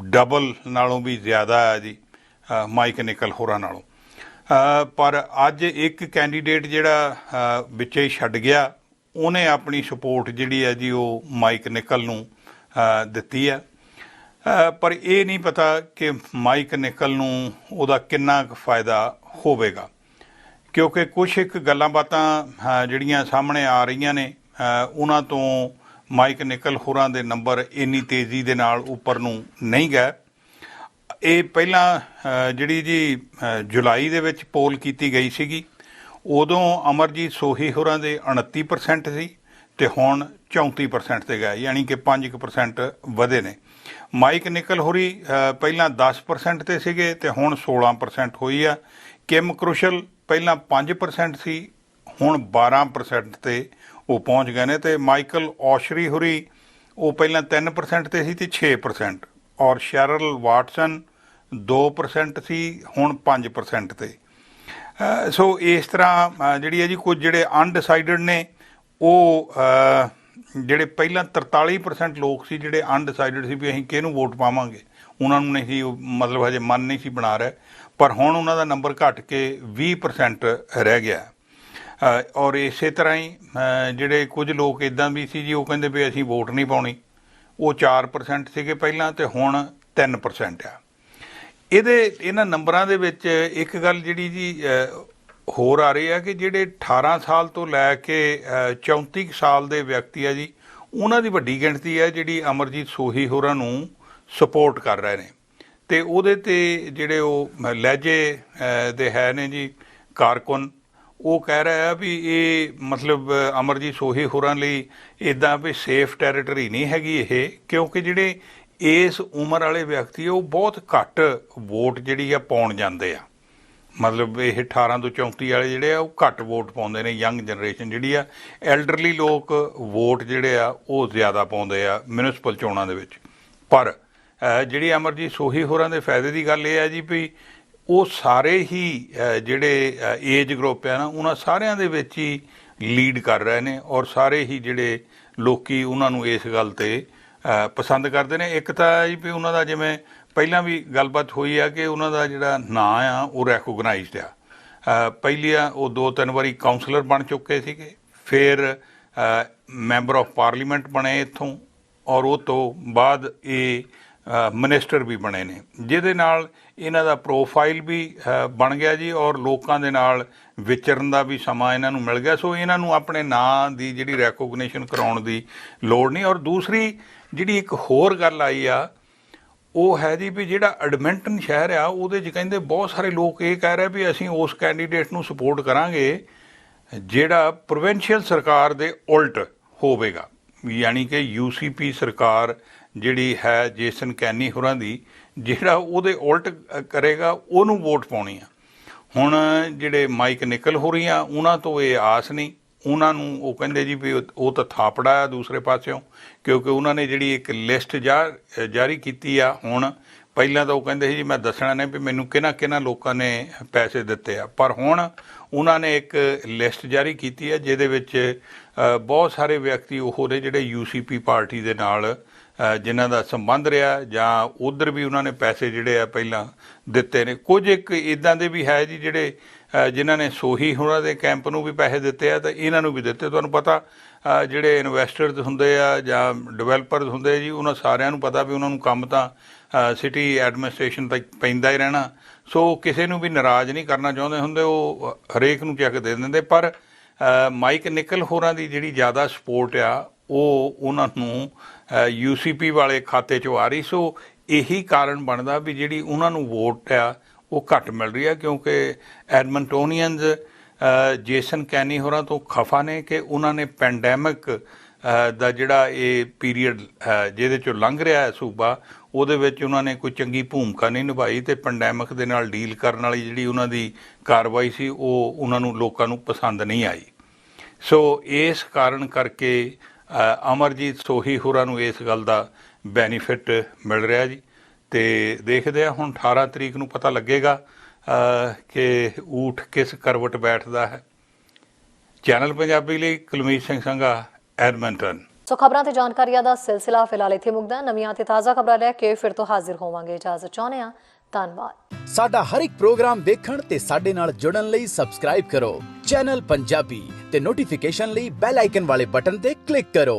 ਡਬਲ ਨਾਲੋਂ ਵੀ ਜ਼ਿਆਦਾ ਹੈ ਜੀ ਮਾਈਕ ਨਿਕਲ ਹੋਰਾਂ ਨਾਲੋਂ। ਪਰ ਅੱਜ ਇੱਕ ਕੈਂਡੀਡੇਟ ਜਿਹੜਾ ਵਿੱਚੇ ਹੀ ਛੱਡ ਗਿਆ, ਉਹਨੇ ਆਪਣੀ ਸਪੋਰਟ ਜਿਹੜੀ ਹੈ ਜੀ ਉਹ ਮਾਈਕ ਨਿਕਲ ਨੂੰ ਦਿੱਤੀ ਹੈ। ਪਰ ਇਹ ਨਹੀਂ ਪਤਾ ਕਿ ਮਾਈਕ ਨਿਕਲ ਨੂੰ ਉਹਦਾ ਕਿੰਨਾ ਕੁ ਫਾਇਦਾ ਹੋਵੇਗਾ, ਕਿਉਂਕਿ ਕੁਛ ਇੱਕ ਗੱਲਾਂ ਬਾਤਾਂ ਜਿਹੜੀਆਂ ਸਾਹਮਣੇ ਆ ਰਹੀਆਂ ਨੇ, ਉਹਨਾਂ ਤੋਂ ਮਾਈਕ ਨਿਕਲ ਹੋਰਾਂ ਦੇ ਨੰਬਰ ਇੰਨੀ ਤੇਜ਼ੀ ਦੇ ਨਾਲ ਉੱਪਰ ਨੂੰ ਨਹੀਂ ਗਏ। ਇਹ ਪਹਿਲਾਂ ਜਿਹੜੀ ਜੀ ਜੁਲਾਈ ਦੇ ਵਿੱਚ ਪੋਲ ਕੀਤੀ ਗਈ ਸੀਗੀ, ਉਦੋਂ ਅਮਰਜੀਤ ਸੋਹੀ ਹੋਰਾਂ ਦੇ 29% ਸੀ ਤੇ ਹੁਣ 34% ਤੇ ਗਏ, ਯਾਨੀ ਕਿ 5% ਵਧੇ ਨੇ। ਮਾਈਕ ਨਿਕਲ ਹੋਰੀ ਪਹਿਲਾਂ 10% ਤੇ ਸੀਗੇ ਤੇ ਹੁਣ 16% ਹੋਈ ਆ। ਕਿਮ ਕਰੋਸ਼ਲ ਪਹਿਲਾਂ 5% ਸੀ, ਹੁਣ 12% ਤੇ ਉਹ ਪਹੁੰਚ ਗਏ ਨੇ। ਤੇ ਮਾਈਕਲ ਔਸ਼ਰੀ ਹੋਰੀ ਉਹ ਪਹਿਲਾਂ 3% ਤੇ ਸੀ ਤੇ 6%, ਔਰ ਸ਼ੈਰਲ ਵਾਟਸਨ 2% ਸੀ, ਹੁਣ 5% ਤੇ। ਸੋ ਇਸ ਤਰ੍ਹਾਂ ਜਿਹੜੀ ਹੈ ਜੀ ਕੁਝ ਜਿਹੜੇ ਅਨਡਿਸਾਈਡਡ ਨੇ, ਉਹ ਜਿਹੜੇ ਪਹਿਲਾਂ 43% ਲੋਕ ਸੀ ਜਿਹੜੇ ਅਨਡਿਸਾਈਡਡ ਸੀ ਵੀ ਅਸੀਂ ਕਿਹਨੂੰ ਵੋਟ ਪਾਵਾਂਗੇ, ਉਹਨਾਂ ਨੂੰ ਨਹੀਂ ਸੀ ਮਤਲਬ ਹਜੇ ਮਨ ਨਹੀਂ ਸੀ ਬਣਾ ਰਹੇ, ਪਰ ਹੁਣ ਉਹਨਾਂ ਦਾ ਨੰਬਰ ਘਟ ਕੇ 20% ਰਹਿ ਗਿਆ। ਔਰ ਇਸੇ ਤਰ੍ਹਾਂ ਹੀ ਜਿਹੜੇ ਕੁਝ ਲੋਕ ਇੱਦਾਂ ਵੀ ਸੀ ਜੀ, ਉਹ ਕਹਿੰਦੇ ਵੀ ਅਸੀਂ ਵੋਟ ਨਹੀਂ ਪਾਉਣੀ, ਉਹ 4% ਸੀਗੇ ਪਹਿਲਾਂ ਤੇ ਹੁਣ 3% ਆ। ਇਹਨਾਂ ਨੰਬਰਾਂ ਦੇ ਵਿੱਚ ਇੱਕ ਗੱਲ ਜਿਹੜੀ ਜੀ ਹੋਰ ਆ ਰਹੀ ਹੈ ਕਿ ਜਿਹੜੇ 18 ਸਾਲ ਤੋਂ ਲੈ ਕੇ 34 ਸਾਲ ਦੇ ਵਿਅਕਤੀ ਆ ਜੀ, ਉਹਨਾਂ ਦੀ ਵੱਡੀ ਗਿਣਤੀ ਹੈ ਜਿਹੜੀ ਅਮਰਜੀਤ ਸੋਹੀ ਹੋਰਾਂ ਨੂੰ ਸਪੋਰਟ ਕਰ ਰਹੇ ਨੇ। ਤੇ ਉਹਦੇ ਤੇ ਜਿਹੜੇ ਉਹ ਲਹਿਜੇ ਦੇ ਹੈ ਨੇ ਜੀ ਕਾਰਕੁਨ, ਉਹ ਕਹਿ ਰਿਹਾ ਵੀ ਇਹ ਮਤਲਬ ਅਮਰਜੀਤ ਸੋਹੀ ਹੋਰਾਂ ਲਈ ਇੱਦਾਂ ਵੀ ਸੇਫ ਟੈਰੀਟਰੀ ਨਹੀਂ ਹੈਗੀ ਇਹ, ਕਿਉਂਕਿ ਜਿਹੜੇ ਇਸ ਉਮਰ ਵਾਲੇ ਵਿਅਕਤੀ ਉਹ ਬਹੁਤ ਘੱਟ ਵੋਟ ਜਿਹੜੀ ਆ ਪਾਉਣ ਜਾਂਦੇ ਆ। ਮਤਲਬ ਇਹ 18 ਤੋਂ 34 ਵਾਲੇ ਜਿਹੜੇ ਆ ਉਹ ਘੱਟ ਵੋਟ ਪਾਉਂਦੇ ਨੇ, ਯੰਗ ਜਨਰੇਸ਼ਨ ਜਿਹੜੀ ਆ। ਐਲਡਰਲੀ ਲੋਕ ਵੋਟ ਜਿਹੜੇ ਆ ਉਹ ਜ਼ਿਆਦਾ ਪਾਉਂਦੇ ਆ ਮਿਊਨਿਸਪਲ ਚੋਣਾਂ ਦੇ ਵਿੱਚ। ਪਰ ਜਿਹੜੀ ਅਮਰਜੀਤ ਸੋਹੀ ਹੋਰਾਂ ਦੇ ਫਾਇਦੇ ਦੀ ਗੱਲ ਇਹ ਹੈ ਜੀ ਵੀ ਉਹ ਸਾਰੇ ਹੀ ਜਿਹੜੇ ਏਜ ਗਰੁੱਪ ਆ ਨਾ, ਉਹਨਾਂ ਸਾਰਿਆਂ ਦੇ ਵਿੱਚ ਹੀ ਲੀਡ ਕਰ ਰਹੇ ਨੇ, ਔਰ ਸਾਰੇ ਹੀ ਜਿਹੜੇ ਲੋਕੀ ਉਹਨਾਂ ਨੂੰ ਇਸ ਗੱਲ ਤੇ ਪਸੰਦ ਕਰਦੇ ਨੇ। ਇੱਕ ਤਾਂ ਜੀ ਵੀ ਉਹਨਾਂ ਦਾ ਜਿਵੇਂ ਪਹਿਲਾਂ ਵੀ ਗੱਲਬਾਤ ਹੋਈ ਆ ਕਿ ਉਹਨਾਂ ਦਾ ਜਿਹੜਾ ਨਾਂ ਆ ਉਹ ਰੈਕੋਗਨਾਈਜ਼ਡ ਆ। ਪਹਿਲੀਆਂ ਉਹ 2-3 ਵਾਰੀ ਕਾਉਂਸਲਰ ਬਣ ਚੁੱਕੇ ਸੀਗੇ, ਫਿਰ ਮੈਂਬਰ ਆਫ ਪਾਰਲੀਮੈਂਟ ਬਣੇ ਇੱਥੋਂ, ਔਰ ਉਹ ਤੋਂ ਬਾਅਦ ਇਹ ਮਿਨਿਸਟਰ ਵੀ ਬਣੇ ਨੇ, ਜਿਹਦੇ ਨਾਲ ਇਹਨਾਂ ਦਾ ਪ੍ਰੋਫਾਈਲ ਵੀ ਬਣ ਗਿਆ ਜੀ, ਔਰ ਲੋਕਾਂ ਦੇ ਨਾਲ ਵਿਚਰਨ ਦਾ ਵੀ ਸਮਾਂ ਇਹਨਾਂ ਨੂੰ ਮਿਲ ਗਿਆ। ਸੋ ਇਹਨਾਂ ਨੂੰ ਆਪਣੇ ਨਾਂ ਦੀ ਜਿਹੜੀ ਰੈਕੋਗਨੀਸ਼ਨ ਕਰਾਉਣ ਦੀ ਲੋੜ ਨਹੀਂ। ਔਰ ਦੂਸਰੀ ਜਿਹੜੀ ਇੱਕ ਹੋਰ ਗੱਲ ਆਈ ਆ, ਉਹ ਹੈ ਜੀ ਵੀ ਜਿਹੜਾ ਐਡਮਿੰਟਨ ਸ਼ਹਿਰ ਆ ਉਹਦੇ 'ਚ ਕਹਿੰਦੇ ਬਹੁਤ ਸਾਰੇ ਲੋਕ ਇਹ ਕਹਿ ਰਹੇ ਵੀ ਅਸੀਂ ਉਸ ਕੈਂਡੀਡੇਟ ਨੂੰ ਸਪੋਰਟ ਕਰਾਂਗੇ ਜਿਹੜਾ ਪ੍ਰੋਵਿੰਸ਼ੀਅਲ ਸਰਕਾਰ ਦੇ ਉਲਟ ਹੋਵੇਗਾ, ਯਾਨੀ ਕਿ UCP ਸਰਕਾਰ ਜਿਹੜੀ ਹੈ ਜੇਸਨ ਕੈਨੀ ਹੋਰਾਂ ਦੀ, ਜਿਹੜਾ ਉਹਦੇ ਉਲਟ ਕਰੇਗਾ ਉਹਨੂੰ ਵੋਟ ਪਾਉਣੀ ਆ। ਹੁਣ ਜਿਹੜੇ ਮਾਈਕ ਨਿਕਲ ਹੋ ਰਹੀ ਆ ਉਹਨਾਂ ਤੋਂ ਇਹ ਆਸ ਨਹੀਂ, ਉਹਨਾਂ ਨੂੰ ਉਹ ਕਹਿੰਦੇ ਜੀ ਵੀ ਉਹ ਤਾਂ ਥਾਪੜਾ ਆ ਦੂਸਰੇ ਪਾਸਿਓਂ, ਕਿਉਂਕਿ ਉਹਨਾਂ ਨੇ ਜਿਹੜੀ ਇੱਕ ਲਿਸਟ ਜਾਰੀ ਕੀਤੀ ਆ। ਹੁਣ ਪਹਿਲਾਂ ਤਾਂ ਉਹ ਕਹਿੰਦੇ ਸੀ ਜੀ ਮੈਂ ਦੱਸਣਾ ਨਹੀਂ ਵੀ ਮੈਨੂੰ ਕਿਹਨਾਂ ਲੋਕਾਂ ਨੇ ਪੈਸੇ ਦਿੱਤੇ ਆ, ਪਰ ਹੁਣ ਉਹਨਾਂ ਨੇ ਇੱਕ ਲਿਸਟ ਜਾਰੀ ਕੀਤੀ ਹੈ ਜਿਹਦੇ ਵਿੱਚ ਬਹੁਤ ਸਾਰੇ ਵਿਅਕਤੀ ਉਹ ਨੇ ਜਿਹੜੇ UCP ਪਾਰਟੀ ਦੇ ਨਾਲ ਜਿਨ੍ਹਾਂ ਦਾ ਸੰਬੰਧ ਰਿਹਾ, ਜਾਂ ਉਧਰ ਵੀ ਉਹਨਾਂ ਨੇ ਪੈਸੇ ਜਿਹੜੇ ਆ ਪਹਿਲਾਂ ਦਿੱਤੇ ਨੇ। ਕੁਝ ਇੱਕ ਇੱਦਾਂ ਦੇ ਵੀ ਹੈ ਜੀ ਜਿਹੜੇ ਜਿਨ੍ਹਾਂ ਨੇ ਸੋਹੀ ਹੋਰਾਂ ਦੇ ਕੈਂਪ ਨੂੰ ਵੀ ਪੈਸੇ ਦਿੱਤੇ ਆ, ਤਾਂ ਇਹਨਾਂ ਨੂੰ ਵੀ ਦਿੱਤੇ। ਤੁਹਾਨੂੰ ਪਤਾ ਜਿਹੜੇ ਇਨਵੈਸਟਰਸ ਹੁੰਦੇ ਆ ਜਾਂ ਡਿਵੈਲਪਰਸ ਹੁੰਦੇ ਆ ਜੀ, ਉਹਨਾਂ ਸਾਰਿਆਂ ਨੂੰ ਪਤਾ ਵੀ ਉਹਨਾਂ ਨੂੰ ਕੰਮ ਤਾਂ ਸਿਟੀ ਐਡਮਿਨਿਸਟ੍ਰੇਸ਼ਨ ਤੱਕ ਪੈਂਦਾ ਹੀ ਰਹਿਣਾ, ਸੋ ਕਿਸੇ ਨੂੰ ਵੀ ਨਾਰਾਜ਼ ਨਹੀਂ ਕਰਨਾ ਚਾਹੁੰਦੇ ਹੁੰਦੇ, ਉਹ ਹਰੇਕ ਨੂੰ ਚੈੱਕ ਦੇ ਦਿੰਦੇ। ਪਰ ਮਾਈਕ ਨਿਕਲ ਹੋਰਾਂ ਦੀ ਜਿਹੜੀ ਜ਼ਿਆਦਾ ਸਪੋਰਟ ਆ ਉਹ ਉਹਨਾਂ ਨੂੰ UCP ਵਾਲੇ ਖਾਤੇ 'ਚੋਂ ਆ ਰਹੀ, ਸੋ ਇਹੀ ਕਾਰਨ ਬਣਦਾ ਵੀ ਜਿਹੜੀ ਉਹਨਾਂ ਨੂੰ ਵੋਟ ਆ ਉਹ ਘੱਟ ਮਿਲ ਰਹੀ ਆ, ਕਿਉਂਕਿ ਐਡਮੰਟੋਨੀਅਨਜ਼ ਜੇਸਨ ਕੈਨੀ ਹੋਰਾਂ ਤੋਂ ਖਫਾ ਨੇ ਕਿ ਉਹਨਾਂ ਨੇ ਪੈਂਡੈਮਿਕ ਦਾ ਜਿਹੜਾ ਇਹ ਪੀਰੀਅਡ ਜਿਹਦੇ 'ਚੋਂ ਲੰਘ ਰਿਹਾ ਹੈ ਸੂਬਾ, ਉਹਦੇ ਵਿੱਚ ਉਹਨਾਂ ਨੇ ਕੋਈ ਚੰਗੀ ਭੂਮਿਕਾ ਨਹੀਂ ਨਿਭਾਈ, ਅਤੇ ਪੈਂਡੈਮਿਕ ਦੇ ਨਾਲ ਡੀਲ ਕਰਨ ਵਾਲੀ ਜਿਹੜੀ ਉਹਨਾਂ ਦੀ ਕਾਰਵਾਈ ਸੀ ਉਹ ਉਹਨਾਂ ਨੂੰ ਲੋਕਾਂ ਨੂੰ ਪਸੰਦ ਨਹੀਂ ਆਈ। ਸੋ ਇਸ ਕਾਰਨ ਕਰਕੇ ਅਮਰਜੀਤ ਸੋਹੀ ਹੋਰਾਂ ਨੂੰ ਇਸ ਗੱਲ ਦਾ ਬੈਨੀਫਿਟ ਮਿਲ ਰਿਹਾ ਜੀ, ਅਤੇ ਦੇਖਦੇ ਆ ਹੁਣ 18 ਤਰੀਕ ਨੂੰ ਪਤਾ ਲੱਗੇਗਾ ਕਿ ਊਠ ਕਿਸ ਕਰਵਟ ਬੈਠਦਾ ਹੈ। ਚੈਨਲ ਪੰਜਾਬੀ ਲਈ ਕੁਲਮੀਤ ਸਿੰਘ ਸੰਘਾ, ਐਡਮਿੰਟਨ। ਸੋ ਖਬਰਾਂ ਤੇ ਜਾਣਕਾਰੀਆਂ ਦਾ ਸਿਲਸਿਲਾ ਫਿਲਹਾਲ ਇੱਥੇ ਮੁੱਕਦਾ। ਨਵੀਆਂ ਤੇ ਤਾਜ਼ਾ ਖਬਰਾਂ ਲੈ ਕੇ ਫਿਰ ਤੋਂ ਹਾਜ਼ਰ ਹੋਵਾਂਗੇ। ਇਜਾਜ਼ਤ ਚਾਹੁੰਦੇ ਹਾਂ, ਧੰਨਵਾਦ। ਸਾਡਾ ਹਰ ਇੱਕ ਪ੍ਰੋਗਰਾਮ ਦੇਖਣ ਤੇ ਸਾਡੇ ਨਾਲ ਜੁੜਨ ਲਈ ਸਬਸਕ੍ਰਾਈਬ ਕਰੋ ਚੈਨਲ ਪੰਜਾਬੀ ਤੇ ਨੋਟੀਫਿਕੇਸ਼ਨ ਲਈ ਬੈਲ ਆਈਕਨ ਵਾਲੇ ਬਟਨ ਤੇ ਕਲਿੱਕ ਕਰੋ।